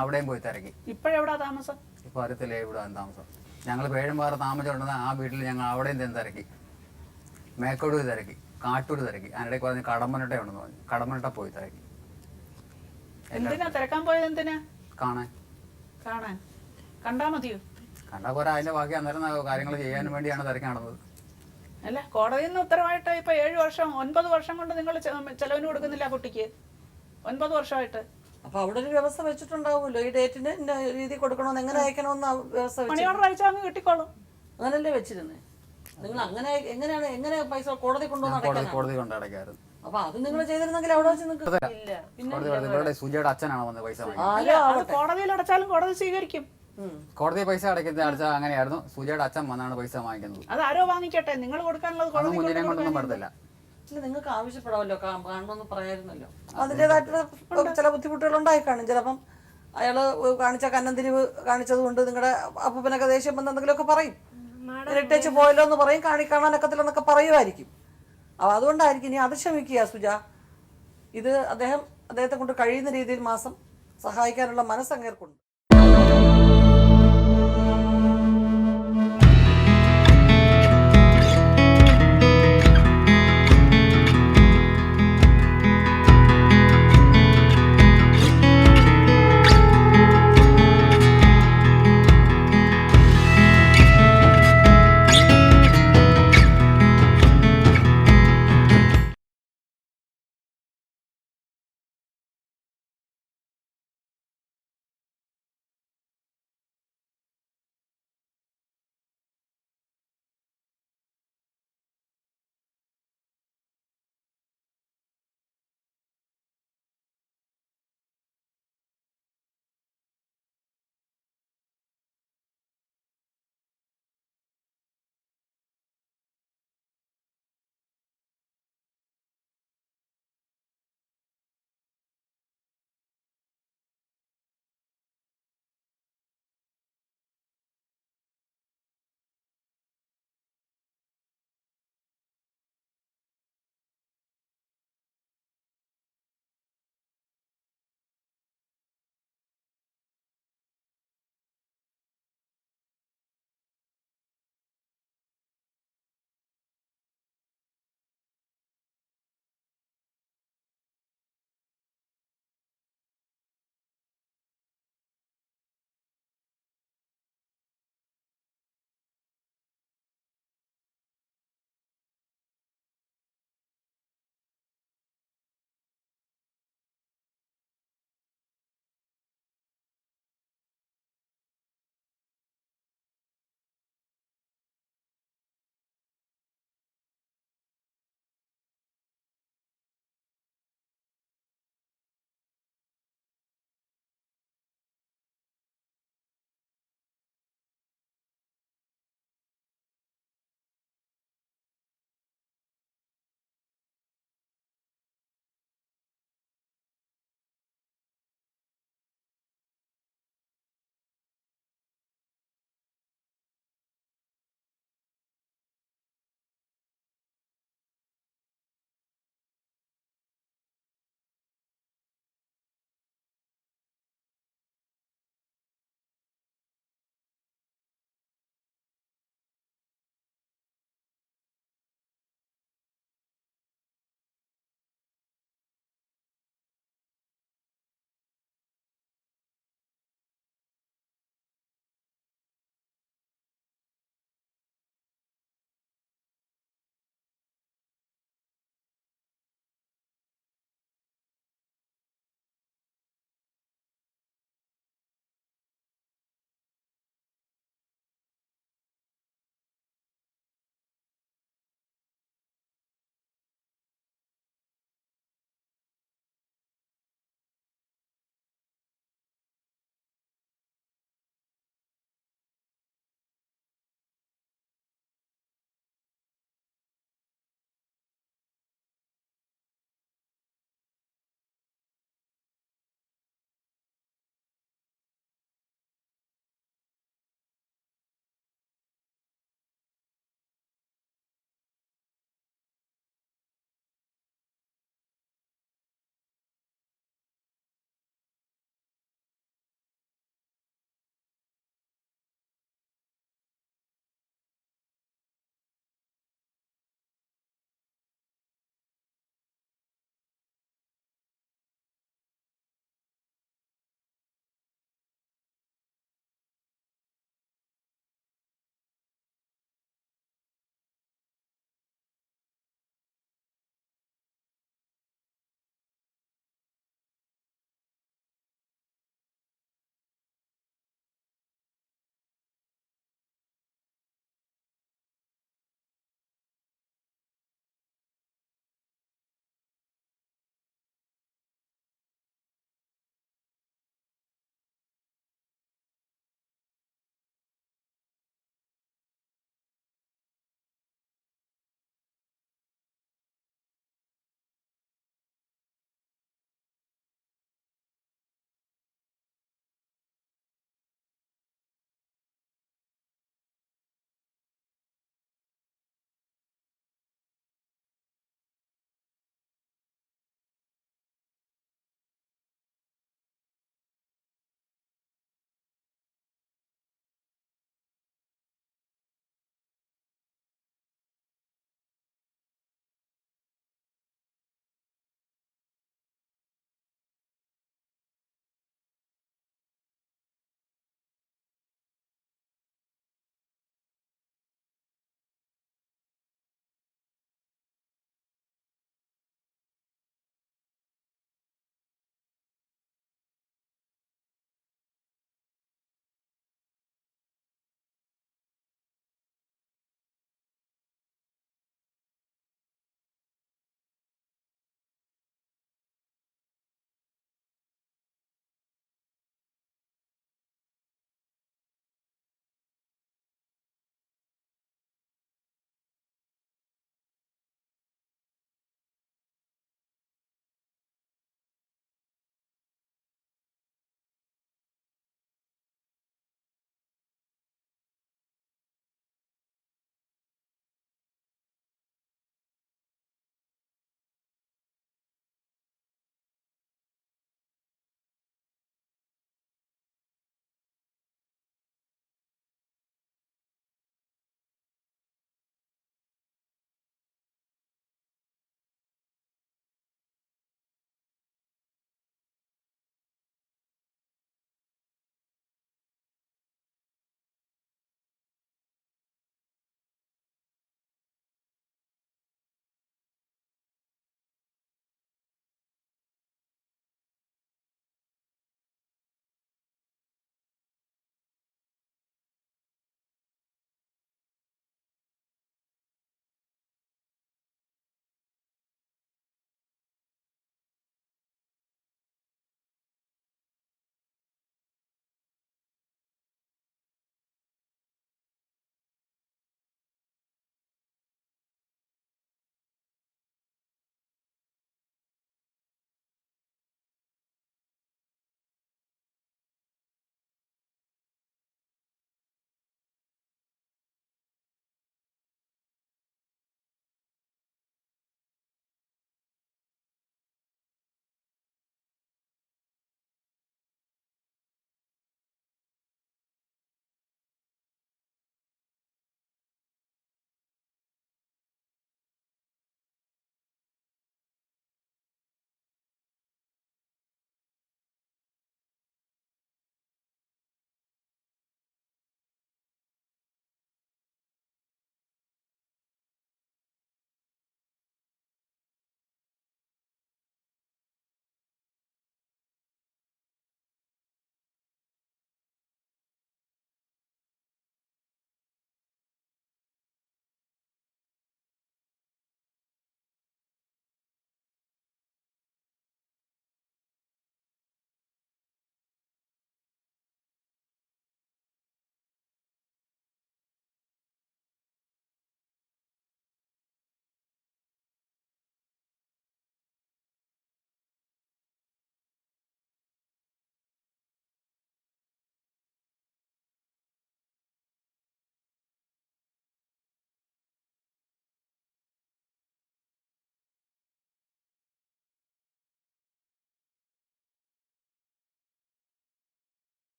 അവിടെയും പോയി തിരക്കി. ഇപ്പോഴെവിടാ താമസം? ഇപ്പൊ അറിയത്തില്ലേ ഇവിടെ താമസം. ഞങ്ങൾ പേഴുംപാറ താമസിച്ചോണ്ടെന്ന് ആ വീട്ടിൽ ഞങ്ങൾ അവിടെയും തിരക്കി, മേക്കോട് തിരക്കി, കാട്ടൂര് തിരക്കി. അതിനിടയ്ക്ക് പറഞ്ഞ് കടമ്പനട്ട ഉണ്ടെന്ന് പറഞ്ഞു. കടമ്പനട്ട പോയി തിരക്കി. എന്തിനാ തിരക്കാൻ പോയത്? എന്തിനാ? കാണാൻ. കണ്ടാ മതിയോ? കണ്ടാ പോരാ, അതിന്റെ ബാക്കി അന്നേരം കാര്യങ്ങൾ ചെയ്യാൻ വേണ്ടിയാണ് തിരക്കി നടന്നത്. അല്ല, കോടതിയിൽ നിന്ന് ഉത്തരവായിട്ട് ഇപ്പൊ 7 വർഷം 9 വർഷം കൊണ്ട് നിങ്ങൾ ചെലവിന് കൊടുക്കുന്നില്ല കുട്ടിക്ക്? 9 വർഷമായിട്ട്. അപ്പൊ അവിടെ ഒരു വ്യവസ്ഥ വെച്ചിട്ടുണ്ടാവുമല്ലോ, ഈ ഡേറ്റിന് ഇന്ന രീതി കൊടുക്കണമെന്ന്, എങ്ങനെ അയക്കണമെന്ന് വ്യവസ്ഥ മണി ഓർഡർ അയച്ചാൽ അങ്ങ് കിട്ടിക്കോളും. അങ്ങനല്ലേ വെച്ചിരുന്നേ? നിങ്ങൾ എങ്ങനെ പൈസ കോടതി കോടതി കൊണ്ട് അടയ്ക്കായിരുന്നു. അപ്പൊ അത് നിങ്ങൾ ചെയ്തിരുന്നെങ്കിൽ അവിടെ വെച്ച് ഇവരുടെ സുജിയുടെ അച്ഛനാണ് വന്നത് പൈസ കോടതിയിൽ അടച്ചാലും കോടതി സ്വീകരിക്കും. കോടതി പൈസ അടച്ചാൽ അങ്ങനെയായിരുന്നു. സുജിയുടെ അച്ഛൻ വന്നാണ് പൈസ വാങ്ങിക്കുന്നത്. അത് ആരോ വാങ്ങിക്കട്ടെ, നിങ്ങൾ കൊടുക്കാനുള്ളത് കുഞ്ഞിനെ കൊണ്ടൊന്നും പറ്റത്തില്ല. നിങ്ങൾക്ക് ആവശ്യപ്പെടാമല്ലോ, കാണണമെന്ന് പറയായിരുന്നല്ലോ. അതിൻ്റെതായിട്ടുള്ള ചില ബുദ്ധിമുട്ടുകൾ ഉണ്ടായി കാണും. ചിലപ്പം അയാള് കാണിച്ച കന്നന്തിരിവ് കാണിച്ചത് കൊണ്ട് നിങ്ങളുടെ അപ്പൂപ്പനൊക്കെ ദേഷ്യം വന്ന് എന്തെങ്കിലുമൊക്കെ പറയും, ഇട്ടേച്ച് പോയല്ലോ എന്ന് പറയും, കാണാനൊക്കത്തില്ലെന്നൊക്കെ പറയുമായിരിക്കും. അപ്പോൾ അതുകൊണ്ടായിരിക്കും. ഇനി അത് ക്ഷമിക്കുക സുജ. ഇത് അദ്ദേഹത്തെ കൊണ്ട് കഴിയുന്ന രീതിയിൽ മാസം സഹായിക്കാനുള്ള മനസ്സങ്ങേർക്കുണ്ട്.